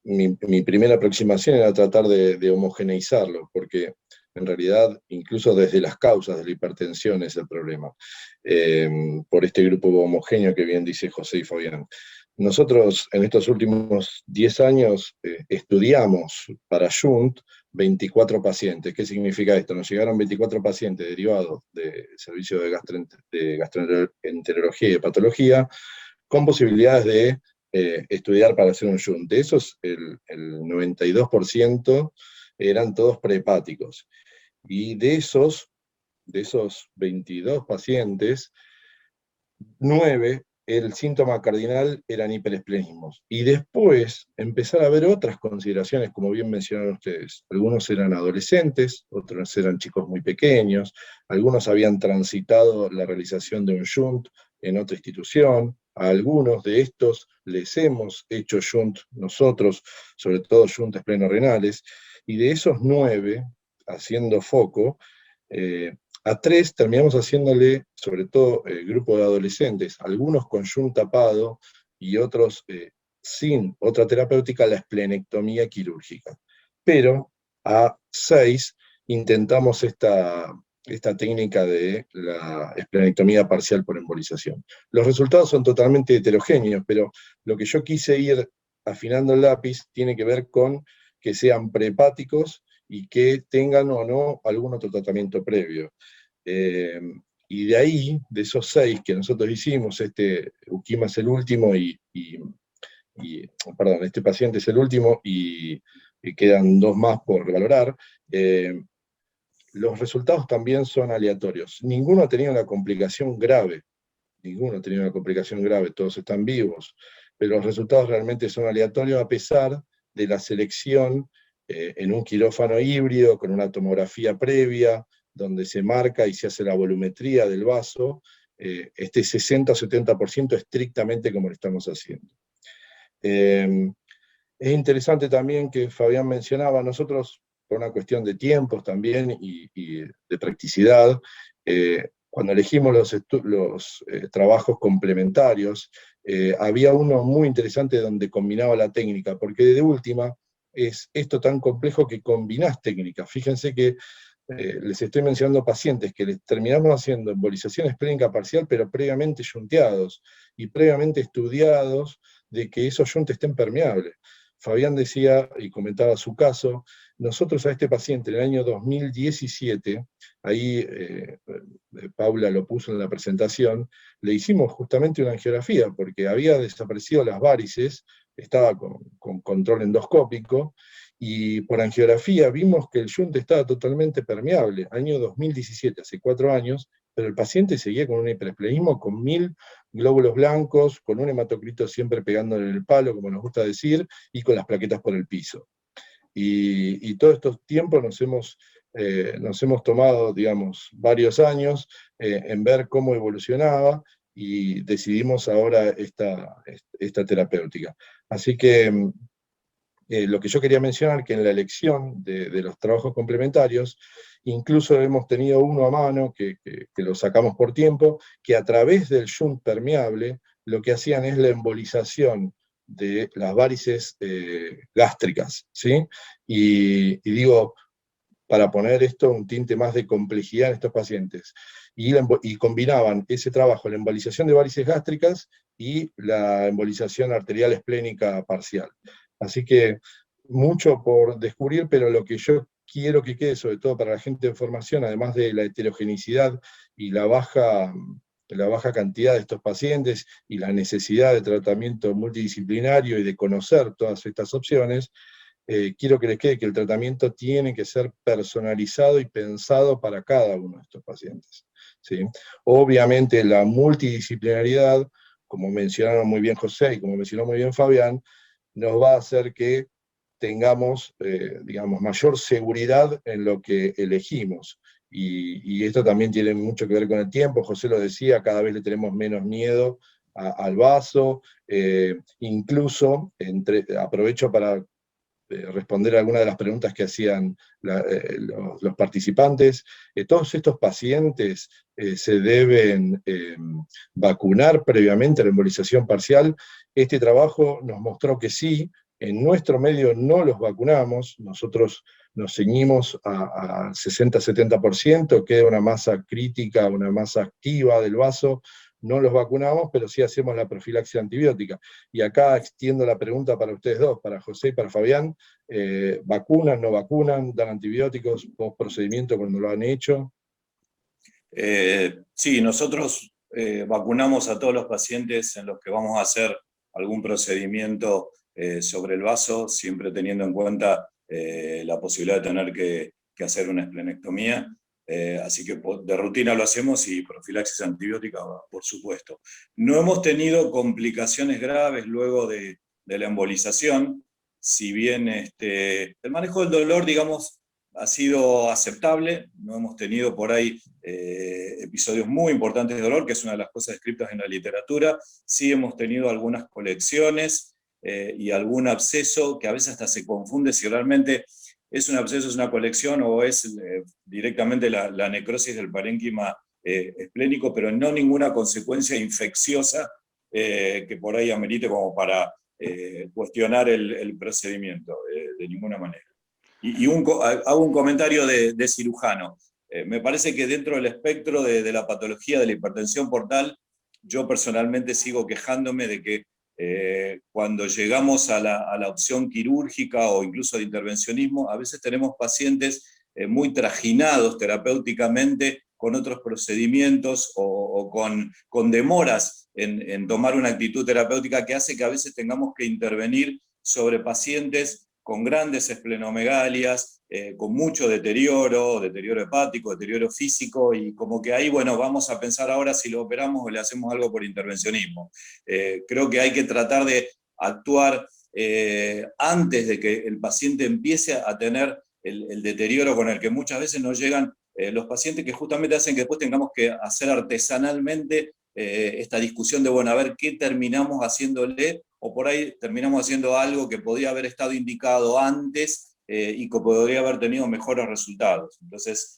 mi primera aproximación era tratar de homogeneizarlo, porque en realidad incluso desde las causas de la hipertensión es el problema, por este grupo homogéneo que bien dice José y Fabián. Nosotros en estos últimos 10 años estudiamos para Shunt 24 pacientes. ¿Qué significa esto? Nos llegaron 24 pacientes derivados del servicio de gastroenterología y hepatología con posibilidades de estudiar para hacer un shunt. De esos, el 92% eran todos prehepáticos. Y de esos 22 pacientes, 9, el síntoma cardinal eran hiperesplenismos. Y después empezar a ver otras consideraciones, como bien mencionaron ustedes. Algunos eran adolescentes, otros eran chicos muy pequeños, algunos habían transitado la realización de un shunt en otra institución. A algunos de estos les hemos hecho shunt nosotros, sobre todo shunt esplenorenales, y de esos 9, haciendo foco, a 3 terminamos haciéndole, sobre todo grupo de adolescentes, algunos con shunt tapado y otros sin otra terapéutica, la esplenectomía quirúrgica. Pero a 6 intentamos esta técnica de la esplenectomía parcial por embolización. Los resultados son totalmente heterogéneos, pero lo que yo quise ir afinando el lápiz tiene que ver con que sean prehepáticos y que tengan o no algún otro tratamiento previo. Y de ahí, de esos 6 que nosotros hicimos, Ukima es el último perdón, este paciente es el último y quedan 2 más por valorar, los resultados también son aleatorios. Ninguno ha tenido una complicación grave, todos están vivos. pero los resultados realmente son aleatorios a pesar de la selección en un quirófano híbrido con una tomografía previa, donde se marca y se hace la volumetría del vaso, este 60 o 70% estrictamente como lo estamos haciendo. Es interesante también que Fabián mencionaba, nosotros, por una cuestión de tiempos también y de practicidad, cuando elegimos los trabajos complementarios, había uno muy interesante donde combinaba la técnica, porque de última es esto tan complejo que combinás técnicas. Fíjense que les estoy mencionando pacientes que les terminamos haciendo embolización esplénica parcial, pero previamente yunteados y previamente estudiados de que esos yuntes estén permeables. Fabián decía, y comentaba su caso, nosotros a este paciente en el año 2017, ahí Paula lo puso en la presentación, le hicimos justamente una angiografía, porque había desaparecido las varices, estaba con control endoscópico, y por angiografía vimos que el yunte estaba totalmente permeable, año 2017, hace 4 años, pero el paciente seguía con un hiperesplenismo, con 1000 glóbulos blancos, con un hematocrito siempre pegándole en el palo, como nos gusta decir, y con las plaquetas por el piso. Y todos estos tiempos nos hemos tomado, digamos, varios años en ver cómo evolucionaba, y decidimos ahora esta terapéutica. Así que lo que yo quería mencionar, que en la elección de los trabajos complementarios, incluso hemos tenido uno a mano, que lo sacamos por tiempo, que a través del shunt permeable, lo que hacían es la embolización de las varices gástricas, ¿sí? Y digo, para poner esto un tinte más de complejidad en estos pacientes, y combinaban ese trabajo, la embolización de varices gástricas y la embolización arterial esplénica parcial. Así que mucho por descubrir, pero lo que yo quiero que quede, sobre todo para la gente de formación, además de la heterogeneidad y la baja cantidad de estos pacientes y la necesidad de tratamiento multidisciplinario y de conocer todas estas opciones, quiero que les quede que el tratamiento tiene que ser personalizado y pensado para cada uno de estos pacientes, ¿sí? Obviamente la multidisciplinariedad, como mencionaron muy bien José y como mencionó muy bien Fabián, nos va a hacer que tengamos, digamos, mayor seguridad en lo que elegimos. Y esto también tiene mucho que ver con el tiempo, José lo decía, cada vez le tenemos menos miedo al vaso, incluso, aprovecho para responder a algunas de las preguntas que hacían los participantes. Todos estos pacientes se deben vacunar previamente a la embolización parcial. Este trabajo nos mostró que sí. En nuestro medio no los vacunamos, nosotros nos ceñimos a 60-70%, queda una masa crítica, una masa activa del vaso, no los vacunamos, pero sí hacemos la profilaxis antibiótica. Y acá extiendo la pregunta para ustedes dos, para José y para Fabián, ¿vacunan, no vacunan, dan antibióticos, post procedimiento cuando lo han hecho? Sí, nosotros vacunamos a todos los pacientes en los que vamos a hacer algún procedimiento sobre el vaso, siempre teniendo en cuenta la posibilidad de tener que hacer una esplenectomía. Así que de rutina lo hacemos, y profilaxis antibiótica, por supuesto. No hemos tenido complicaciones graves luego de la embolización, si bien el manejo del dolor, digamos, ha sido aceptable, no hemos tenido por ahí episodios muy importantes de dolor, que es una de las cosas descritas en la literatura. Sí hemos tenido algunas colecciones y algún absceso que a veces hasta se confunde si realmente es un absceso, es una colección, o es directamente la necrosis del parénquima esplénico, pero no ninguna consecuencia infecciosa que por ahí amerite como para cuestionar el procedimiento, de ninguna manera. Y hago un comentario de cirujano. Me parece que dentro del espectro de la patología de la hipertensión portal, yo personalmente sigo quejándome de que cuando llegamos a la opción quirúrgica o incluso de intervencionismo, a veces tenemos pacientes muy trajinados terapéuticamente con otros procedimientos o con demoras en tomar una actitud terapéutica, que hace que a veces tengamos que intervenir sobre pacientes con grandes esplenomegalias, con mucho deterioro hepático, deterioro físico, y como que ahí, bueno, vamos a pensar ahora si lo operamos o le hacemos algo por intervencionismo. Creo que hay que tratar de actuar antes de que el paciente empiece a tener el deterioro con el que muchas veces nos llegan los pacientes, que justamente hacen que después tengamos que hacer artesanalmente esta discusión de, bueno, a ver qué terminamos haciéndole, o por ahí terminamos haciendo algo que podría haber estado indicado antes y que podría haber tenido mejores resultados. Entonces,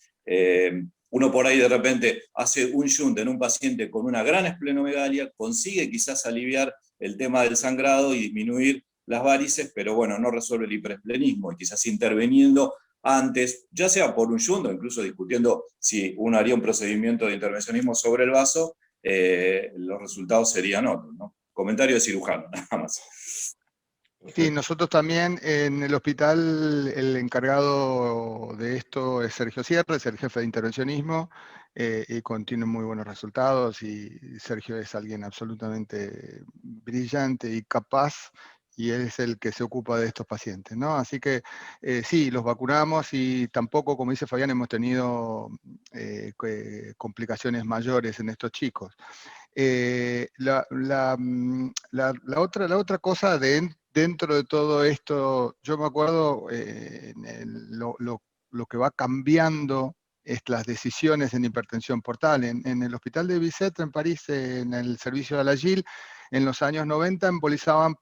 uno por ahí de repente hace un shunt en un paciente con una gran esplenomegalia, consigue quizás aliviar el tema del sangrado y disminuir las varices, pero bueno, no resuelve el hiperesplenismo, y quizás interviniendo antes, ya sea por un shunt o incluso discutiendo si uno haría un procedimiento de intervencionismo sobre el vaso, los resultados serían otros, ¿no? Comentario de cirujano, nada más. Sí, nosotros también en el hospital el encargado de esto es Sergio Sierra, es el jefe de intervencionismo, y tiene muy buenos resultados, y Sergio es alguien absolutamente brillante y capaz, y él es el que se ocupa de estos pacientes, ¿no? Así que sí, los vacunamos, y tampoco, como dice Fabián, hemos tenido complicaciones mayores en estos chicos. La otra cosa dentro de todo esto, yo me acuerdo lo que va cambiando es las decisiones en hipertensión portal. En el hospital de Bicêtre en París, en el servicio de la GIL, en los años 90 embolizaban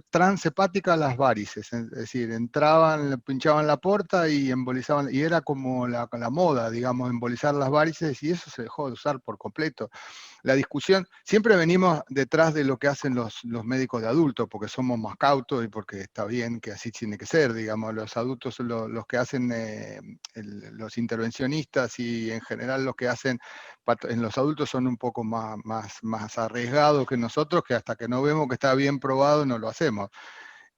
transhepáticas las varices, es decir, entraban, pinchaban la porta y embolizaban, y era como la moda, digamos, embolizar las varices, y eso se dejó de usar por completo. La discusión, siempre venimos detrás de lo que hacen los médicos de adultos, porque somos más cautos y porque está bien que así tiene que ser, digamos, los adultos son los que hacen, los intervencionistas, y en general los que hacen en los adultos son un poco más arriesgados que nosotros, que hasta que no vemos que está bien probado no lo hacemos.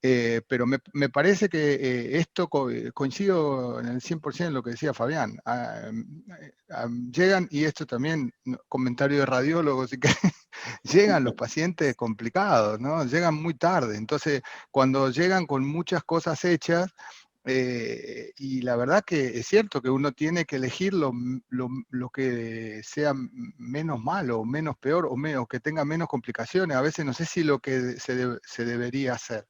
Pero me parece que esto coincido en el 100% en lo que decía Fabián. Llegan, y esto también, comentario de radiólogos, y que llegan los pacientes complicados, ¿no? Llegan muy tarde. Entonces, cuando llegan con muchas cosas hechas, y la verdad que es cierto que uno tiene que elegir lo que sea menos malo, o menos peor, o que tenga menos complicaciones. A veces no sé si lo que se debería hacer.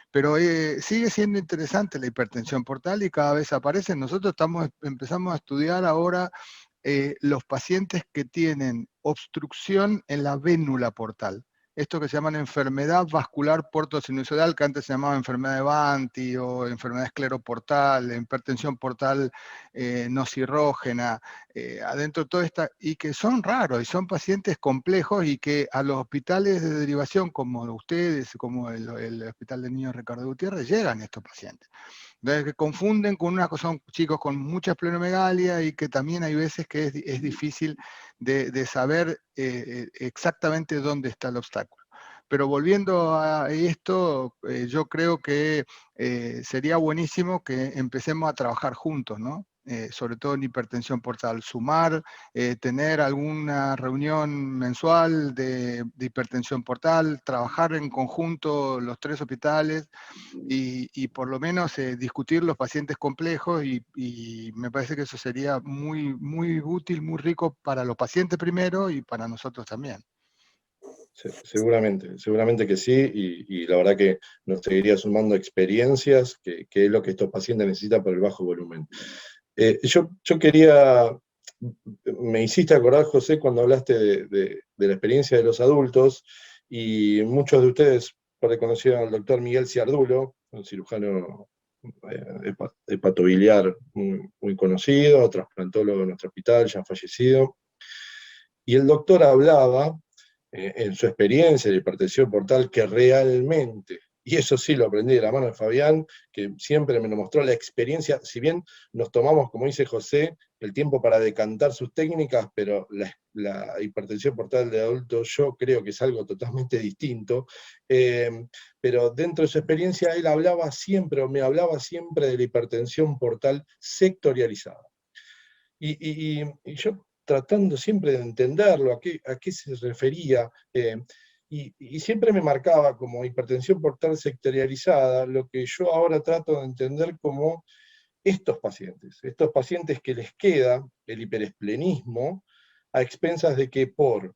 Pero sigue siendo interesante la hipertensión portal, y cada vez aparecen. Nosotros empezamos a estudiar ahora los pacientes que tienen obstrucción en la vénula portal. Esto que se llama enfermedad vascular portosinusoidal, que antes se llamaba enfermedad de Banti o enfermedad escleroportal, hipertensión portal no cirrógena, adentro de toda esta, y que son raros y son pacientes complejos, y que a los hospitales de derivación como ustedes, como el Hospital de Niños Ricardo Gutiérrez, llegan estos pacientes. Entonces, que confunden con una cosa, son chicos con mucha esplenomegalia, y que también hay veces que es difícil de saber exactamente dónde está el obstáculo. Pero volviendo a esto, yo creo que sería buenísimo que empecemos a trabajar juntos, ¿no? Sobre todo en hipertensión portal, sumar, tener alguna reunión mensual de hipertensión portal, trabajar en conjunto los 3 hospitales, y por lo menos discutir los pacientes complejos, y me parece que eso sería muy, muy útil, muy rico para los pacientes primero y para nosotros también. Seguramente que sí, y la verdad que nos seguiría sumando experiencias, que es lo que estos pacientes necesitan por el bajo volumen. Yo quería, me hiciste acordar, José, cuando hablaste de la experiencia de los adultos, y muchos de ustedes por ahí conocieron al doctor Miguel Ciardulo, un cirujano hepatobiliar muy conocido, trasplantólogo en nuestro hospital, ya fallecido, y el doctor hablaba en su experiencia de hipertensión portal, que realmente, y eso sí lo aprendí de la mano de Fabián, que siempre me lo mostró la experiencia, si bien nos tomamos, como dice José, el tiempo para decantar sus técnicas, pero la hipertensión portal de adultos yo creo que es algo totalmente distinto, pero dentro de su experiencia él hablaba siempre, o me hablaba siempre, de la hipertensión portal sectorializada. Y yo tratando siempre de entenderlo, a qué se refería, Y siempre me marcaba como hipertensión portal sectorializada, lo que yo ahora trato de entender como estos pacientes que les queda el hiperesplenismo a expensas de que por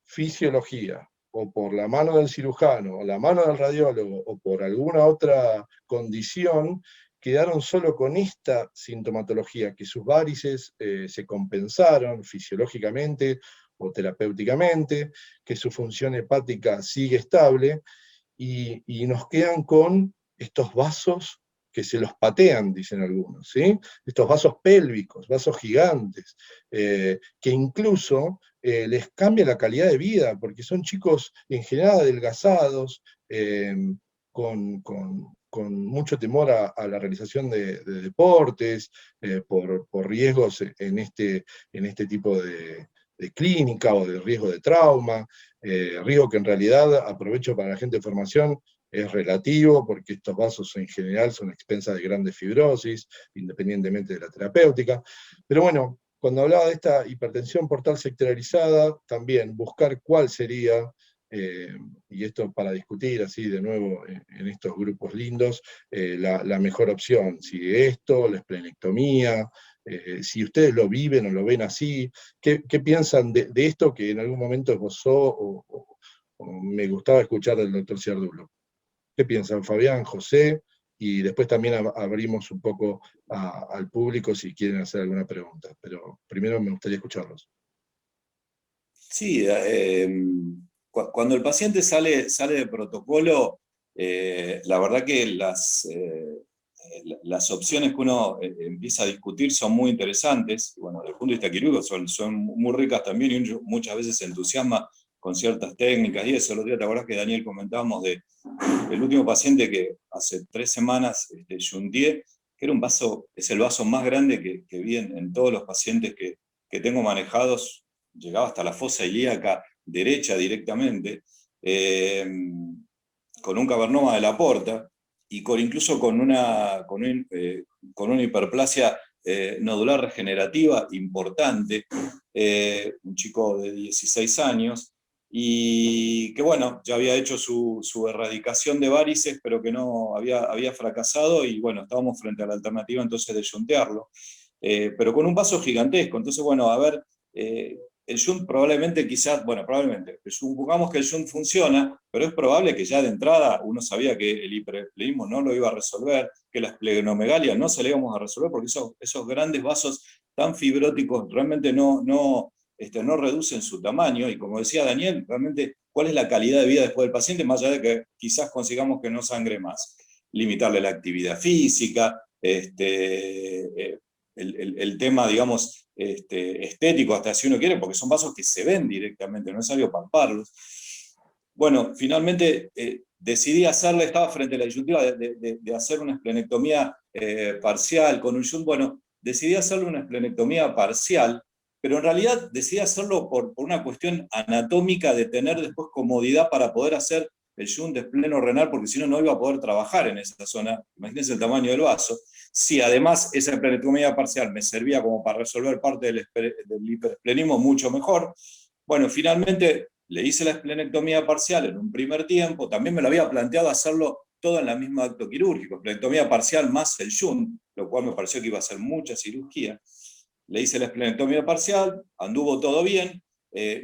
fisiología, o por la mano del cirujano, o la mano del radiólogo, o por alguna otra condición, quedaron solo con esta sintomatología, que sus varices se compensaron fisiológicamente o terapéuticamente, que su función hepática sigue estable, y nos quedan con estos vasos que se los patean, dicen algunos, ¿sí? Estos vasos pélvicos, vasos gigantes, que incluso les cambia la calidad de vida, porque son chicos en general adelgazados, con mucho temor a la realización de deportes, por riesgos en este tipo de clínica o de riesgo de trauma, riesgo que en realidad, aprovecho para la gente de formación, es relativo, porque estos vasos en general son expensas de grandes fibrosis, independientemente de la terapéutica. Pero bueno, cuando hablaba de esta hipertensión portal sectorializada, también buscar cuál sería, y esto para discutir así de nuevo en estos grupos lindos, la mejor opción, si esto, la esplenectomía, si ustedes lo viven o lo ven así, ¿qué piensan de esto que en algún momento esbozó o me gustaba escuchar del doctor Ciardulo? ¿Qué piensan Fabián, José? Y después también abrimos un poco al público si quieren hacer alguna pregunta, pero primero me gustaría escucharlos. Sí, cuando el paciente sale de protocolo, la verdad que las opciones que uno empieza a discutir son muy interesantes. Bueno, desde el punto de vista quirúrgico son muy ricas también, y muchas veces se entusiasma con ciertas técnicas y eso. El otro día, ¿te acordás que Daniel comentábamos del último paciente que hace 3 semanas shunté, que era es el vaso más grande que vi en todos los pacientes que tengo manejados, llegaba hasta la fosa ilíaca derecha directamente, con un cavernoma de la porta, y incluso con una hiperplasia nodular regenerativa importante, un chico de 16 años, y que bueno, ya había hecho su erradicación de varices, pero que no había fracasado, y bueno, estábamos frente a la alternativa entonces de shuntearlo, pero con un vaso gigantesco. Entonces, bueno, a ver, el shunt probablemente supongamos que el shunt funciona, pero es probable que ya de entrada uno sabía que el hiperesplenismo no lo iba a resolver, que la esplenomegalia no se la íbamos a resolver, porque esos grandes vasos tan fibróticos realmente no reducen su tamaño, y como decía Daniel, realmente cuál es la calidad de vida después del paciente, más allá de que quizás consigamos que no sangre más. Limitarle la actividad física, el tema, digamos, estético, hasta si uno quiere, porque son vasos que se ven directamente, no es necesario palparlos. Bueno, finalmente decidí hacerle, estaba frente a la disyuntiva de hacer una esplenectomía parcial con un shunt. Bueno, decidí hacerle una esplenectomía parcial, pero en realidad decidí hacerlo por una cuestión anatómica de tener después comodidad para poder hacer el shunt de espleno renal, porque si no, no iba a poder trabajar en esa zona. Imagínense el tamaño del vaso. Si además esa esplenectomía parcial me servía como para resolver parte del hiperesplenismo, mucho mejor. Bueno, finalmente le hice la esplenectomía parcial en un primer tiempo. También me lo había planteado hacerlo todo en la misma acto quirúrgico, esplenectomía parcial más el shunt, lo cual me pareció que iba a ser mucha cirugía. Le hice la esplenectomía parcial, anduvo todo bien,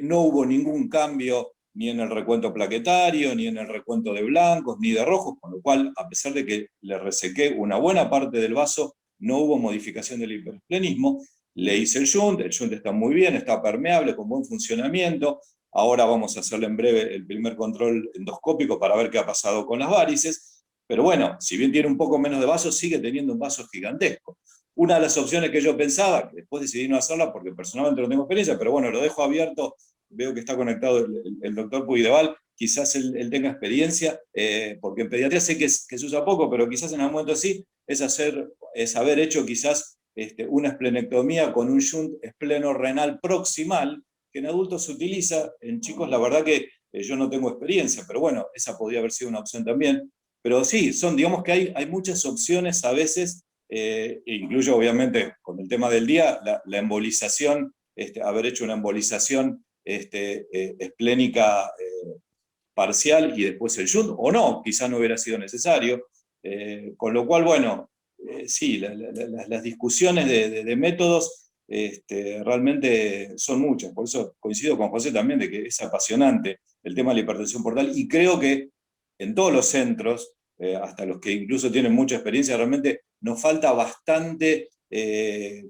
no hubo ningún cambio ni en el recuento plaquetario, ni en el recuento de blancos, ni de rojos, con lo cual, a pesar de que le resequé una buena parte del vaso, no hubo modificación del hiperesplenismo. Le hice el shunt está muy bien, está permeable, con buen funcionamiento. Ahora vamos a hacerle en breve el primer control endoscópico para ver qué ha pasado con las varices. Pero bueno, si bien tiene un poco menos de vaso, sigue teniendo un vaso gigantesco. Una de las opciones que yo pensaba, que después decidí no hacerla porque personalmente no tengo experiencia, pero bueno, lo dejo abierto. Veo que está conectado el doctor Puigdeval, quizás él tenga experiencia, porque en pediatría sé que se usa poco, pero quizás en algún momento sí, es haber hecho quizás una esplenectomía con un shunt espleno-renal proximal, que en adultos se utiliza, en chicos la verdad que yo no tengo experiencia, pero bueno, esa podría haber sido una opción también. Pero sí, digamos que hay muchas opciones a veces, incluyo obviamente con el tema del día, la embolización, haber hecho una embolización esplénica parcial y después el shunt, o no, quizás no hubiera sido necesario. Con lo cual, bueno, sí, las discusiones de métodos realmente son muchas. Por eso coincido con José también de que es apasionante el tema de la hipertensión portal, y creo que en todos los centros, hasta los que incluso tienen mucha experiencia, realmente nos falta bastante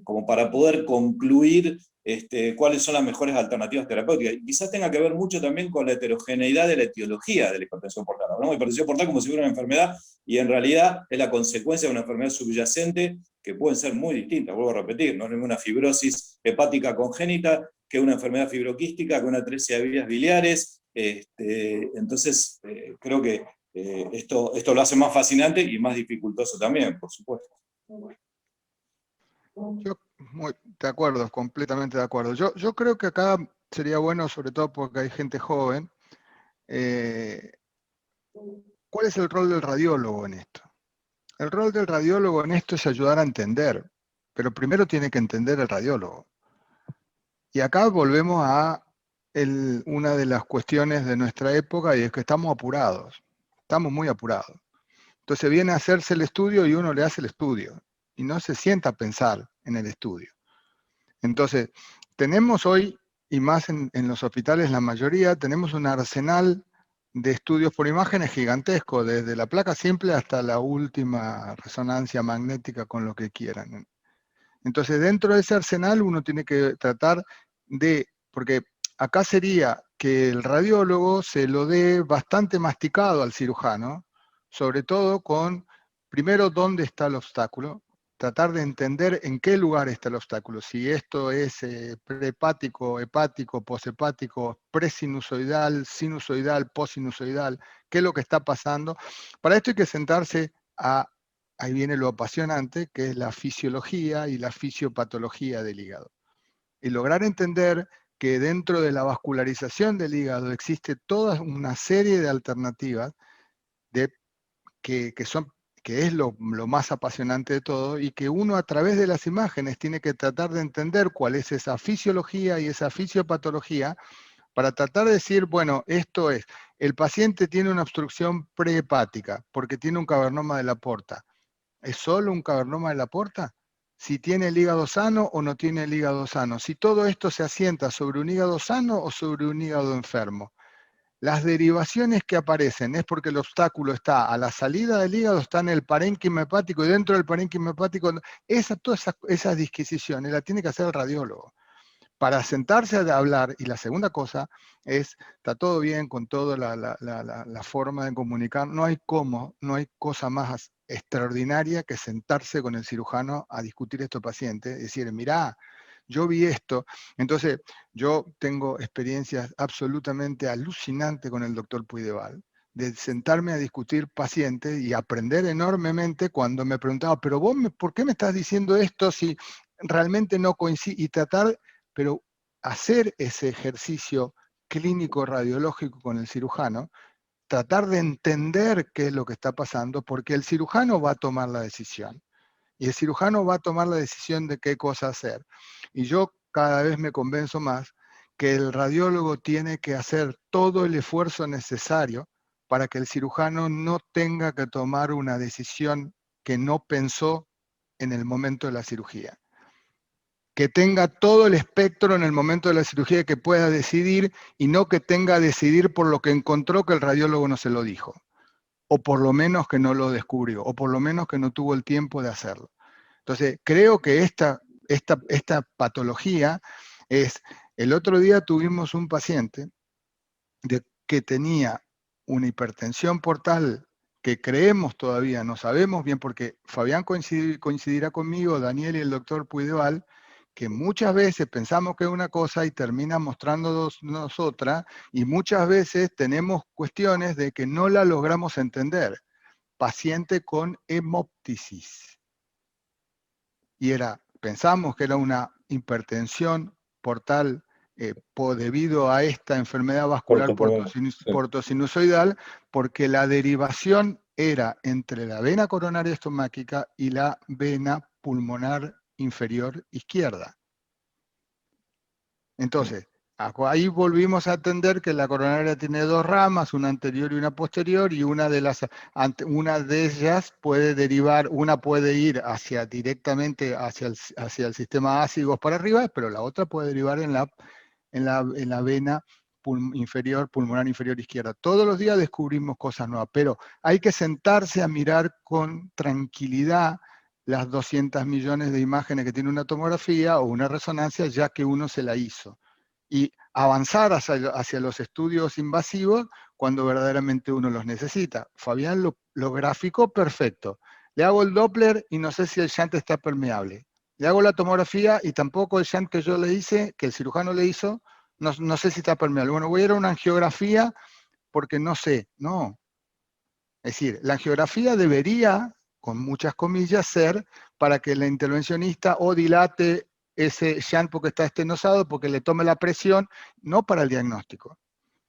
como para poder concluir cuáles son las mejores alternativas terapéuticas. Y quizás tenga que ver mucho también con la heterogeneidad de la etiología de la hipertensión portal. Hablamos de hipertensión portal como si fuera una enfermedad, y en realidad es la consecuencia de una enfermedad subyacente que pueden ser muy distintas, vuelvo a repetir, no es ninguna fibrosis hepática congénita que una enfermedad fibroquística, que una atresia de vías biliares. Entonces, creo que esto lo hace más fascinante y más dificultoso también, por supuesto. Yo, de acuerdo, completamente de acuerdo. Yo creo que acá sería bueno, sobre todo porque hay gente joven, ¿cuál es el rol del radiólogo en esto? El rol del radiólogo en esto es ayudar a entender, pero primero tiene que entender el radiólogo. Y acá volvemos a una de las cuestiones de nuestra época, y es que estamos apurados, estamos muy apurados. Entonces viene a hacerse el estudio y uno le hace el estudio, y no se sienta a pensar en el estudio. Entonces, tenemos hoy, y más en los hospitales, la mayoría, tenemos un arsenal de estudios por imágenes gigantesco, desde la placa simple hasta la última resonancia magnética con lo que quieran. Entonces, dentro de ese arsenal uno tiene que tratar porque acá sería que el radiólogo se lo dé bastante masticado al cirujano, sobre todo con, primero, dónde está el obstáculo, tratar de entender en qué lugar está el obstáculo, si esto es prehepático, hepático, poshepático, presinusoidal, sinusoidal, posinusoidal, qué es lo que está pasando. Para esto hay que sentarse ahí viene lo apasionante, que es la fisiología y la fisiopatología del hígado. Y lograr entender que dentro de la vascularización del hígado existe toda una serie de alternativas que es lo más apasionante de todo, y que uno a través de las imágenes tiene que tratar de entender cuál es esa fisiología y esa fisiopatología para tratar de decir, bueno, esto es, el paciente tiene una obstrucción prehepática porque tiene un cavernoma de la porta. ¿Es solo un cavernoma de la porta? Si tiene el hígado sano o no tiene el hígado sano. Si todo esto se asienta sobre un hígado sano o sobre un hígado enfermo. Las derivaciones que aparecen es porque el obstáculo está a la salida del hígado, está en el parénquima hepático, y dentro del parénquima hepático, todas esas disquisiciones las tiene que hacer el radiólogo. Para sentarse a hablar, y la segunda cosa es, está todo bien con toda la forma de comunicar, no hay cosa más extraordinaria que sentarse con el cirujano a discutir estos pacientes, decir, mirá, yo vi esto. Entonces, yo tengo experiencias absolutamente alucinantes con el doctor Puigdeval, de sentarme a discutir pacientes y aprender enormemente cuando me preguntaba, pero vos, ¿por qué me estás diciendo esto si realmente no coincide? Y tratar, pero hacer ese ejercicio clínico radiológico con el cirujano, tratar de entender qué es lo que está pasando, porque el cirujano va a tomar la decisión. Y el cirujano va a tomar la decisión de qué cosa hacer. Y yo cada vez me convenzo más que el radiólogo tiene que hacer todo el esfuerzo necesario para que el cirujano no tenga que tomar una decisión que no pensó en el momento de la cirugía. Que tenga todo el espectro en el momento de la cirugía, que pueda decidir, y no que tenga que decidir por lo que encontró que el radiólogo no se lo dijo, o por lo menos que no lo descubrió, o por lo menos que no tuvo el tiempo de hacerlo. Entonces, creo que esta patología es, el otro día tuvimos un paciente que tenía una hipertensión portal que creemos todavía, no sabemos bien, porque Fabián coincidirá conmigo, Daniel y el doctor Puigdeval, que muchas veces pensamos que es una cosa y termina mostrándonos otra, y muchas veces tenemos cuestiones de que no la logramos entender. Paciente con hemoptisis. Y pensamos que era una hipertensión portal debido a esta enfermedad vascular portosinusoidal, porque la derivación era entre la vena coronaria estomáquica y la vena pulmonar inferior izquierda. Entonces, Ahí volvimos a entender que la coronaria tiene dos ramas, una anterior y una posterior, y una de ellas puede derivar, una puede ir directamente hacia el sistema ácigos para arriba, pero la otra puede derivar en la vena pulmonar inferior izquierda. Todos los días descubrimos cosas nuevas, pero hay que sentarse a mirar con tranquilidad las 200 millones de imágenes que tiene una tomografía o una resonancia, ya que uno se la hizo. Y avanzar hacia los estudios invasivos cuando verdaderamente uno los necesita. Fabián lo graficó perfecto. Le hago el Doppler y no sé si el shunt está permeable. Le hago la tomografía y tampoco el shunt que yo le hice, que el cirujano le hizo, no sé si está permeable. Bueno, voy a ir a una angiografía porque no sé. No. Es decir, la angiografía debería, con muchas comillas, ser para que el intervencionista o dilate ese shunt porque está estenosado, porque le tome la presión, no para el diagnóstico.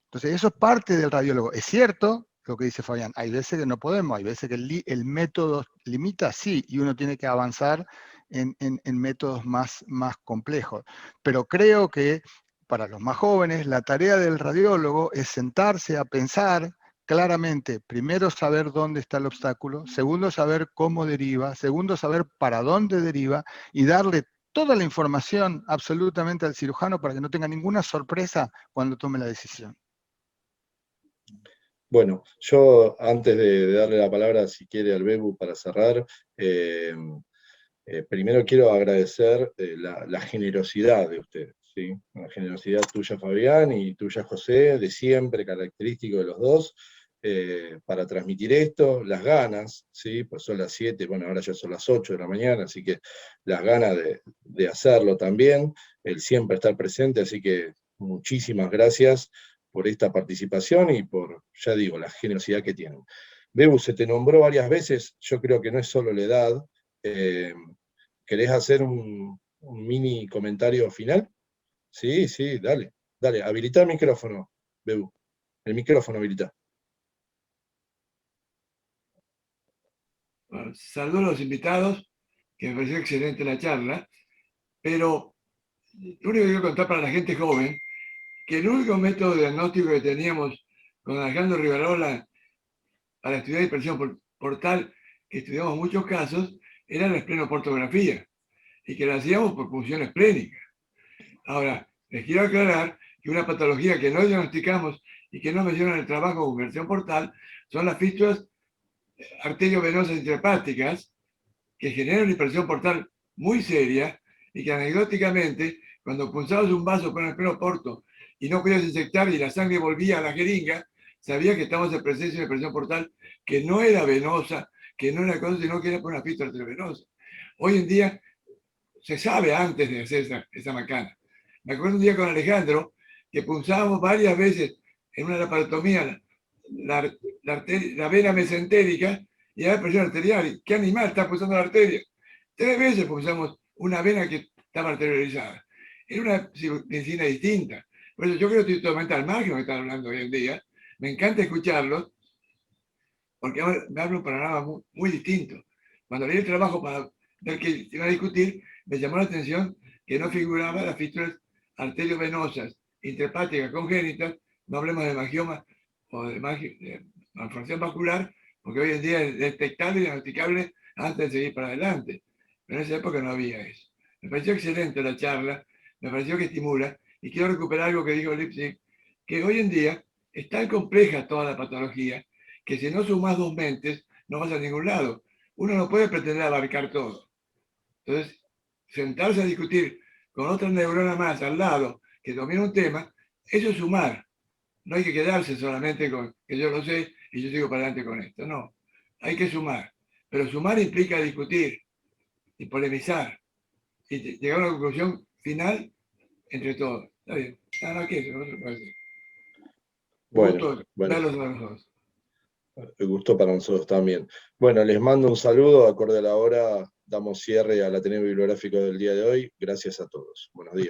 Entonces, eso es parte del radiólogo. Es cierto lo que dice Fabián, hay veces que no podemos, hay veces que el método limita, sí, y uno tiene que avanzar en métodos más complejos. Pero creo que para los más jóvenes, la tarea del radiólogo es sentarse a pensar claramente, primero saber dónde está el obstáculo, segundo saber cómo deriva, segundo saber para dónde deriva y darle toda la información absolutamente al cirujano para que no tenga ninguna sorpresa cuando tome la decisión. Bueno, yo antes de darle la palabra, si quiere, al Bebu para cerrar, primero quiero agradecer la generosidad de ustedes, ¿sí? La generosidad tuya, Fabián, y tuya, José, de siempre, característico de los dos, para transmitir esto, las ganas, ¿sí? Pues son las 7, bueno, ahora ya son las 8 de la mañana, así que las ganas de hacerlo también, el siempre estar presente, así que muchísimas gracias por esta participación y por, ya digo, la generosidad que tienen. Bebu, se te nombró varias veces, yo creo que no es solo la edad. ¿Querés hacer un mini comentario final? Sí, sí, dale, dale, habilita el micrófono, Bebu. El micrófono habilita. Bueno, saludo a los invitados, que me pareció excelente la charla, pero lo único que quiero contar para la gente joven, que el único método de diagnóstico que teníamos con Alejandro Rivarola para estudiar dispersión portal, que estudiamos muchos casos, era la esplenoportografía, y que la hacíamos por punción esplénica. Ahora, les quiero aclarar que una patología que no diagnosticamos y que no mencionan en el trabajo con dispersión portal son las fístulas arteriovenosas intrahepáticas, que generan una dispersión portal muy seria y que anecdóticamente, cuando punzabas un vaso con el esplenoporto y no podías inyectar y la sangre volvía a la jeringa, sabía que estábamos en presencia de una dispersión portal que no era venosa, que no era cosa, sino que era por una fístula arteriovenosa. Hoy en día se sabe antes de hacer esa macana. Me acuerdo un día con Alejandro que punzábamos varias veces en una laparotomía la vena mesentérica y la presión arterial. ¿Qué animal está pulsando la arteria? 3 veces pulsamos una vena que estaba arteriorizada. Era una medicina distinta. Por eso yo creo que estoy totalmente al margen de lo que están hablando hoy en día. Me encanta escucharlos porque me habla un panorama muy distinto. Cuando leí el trabajo para ver qué iba a discutir, me llamó la atención que no figuraba las fístulas arteriovenosas intrahepáticas congénitas, no hablemos de hemangioma o de malformación vascular, porque hoy en día es detectable y diagnosticable antes de seguir para adelante. Pero en esa época no había eso. Me pareció excelente la charla, me pareció que estimula, y quiero recuperar algo que dijo Lipzig, que hoy en día es tan compleja toda la patología, que si no sumas 2 mentes, no vas a ningún lado. Uno no puede pretender abarcar todo. Entonces, sentarse a discutir con otra neurona más al lado que domina un tema, eso es sumar. No hay que quedarse solamente con que yo lo sé y yo sigo para adelante con esto. No, hay que sumar. Pero sumar implica discutir y polemizar y llegar a una conclusión final entre todos. Está bien, nada más que eso, no se puede hacer. Gusto verlos a los dos. El gusto para nosotros también. Bueno, les mando un saludo, acorde a la hora, damos cierre al Ateneo Bibliográfico del día de hoy. Gracias a todos. Buenos días.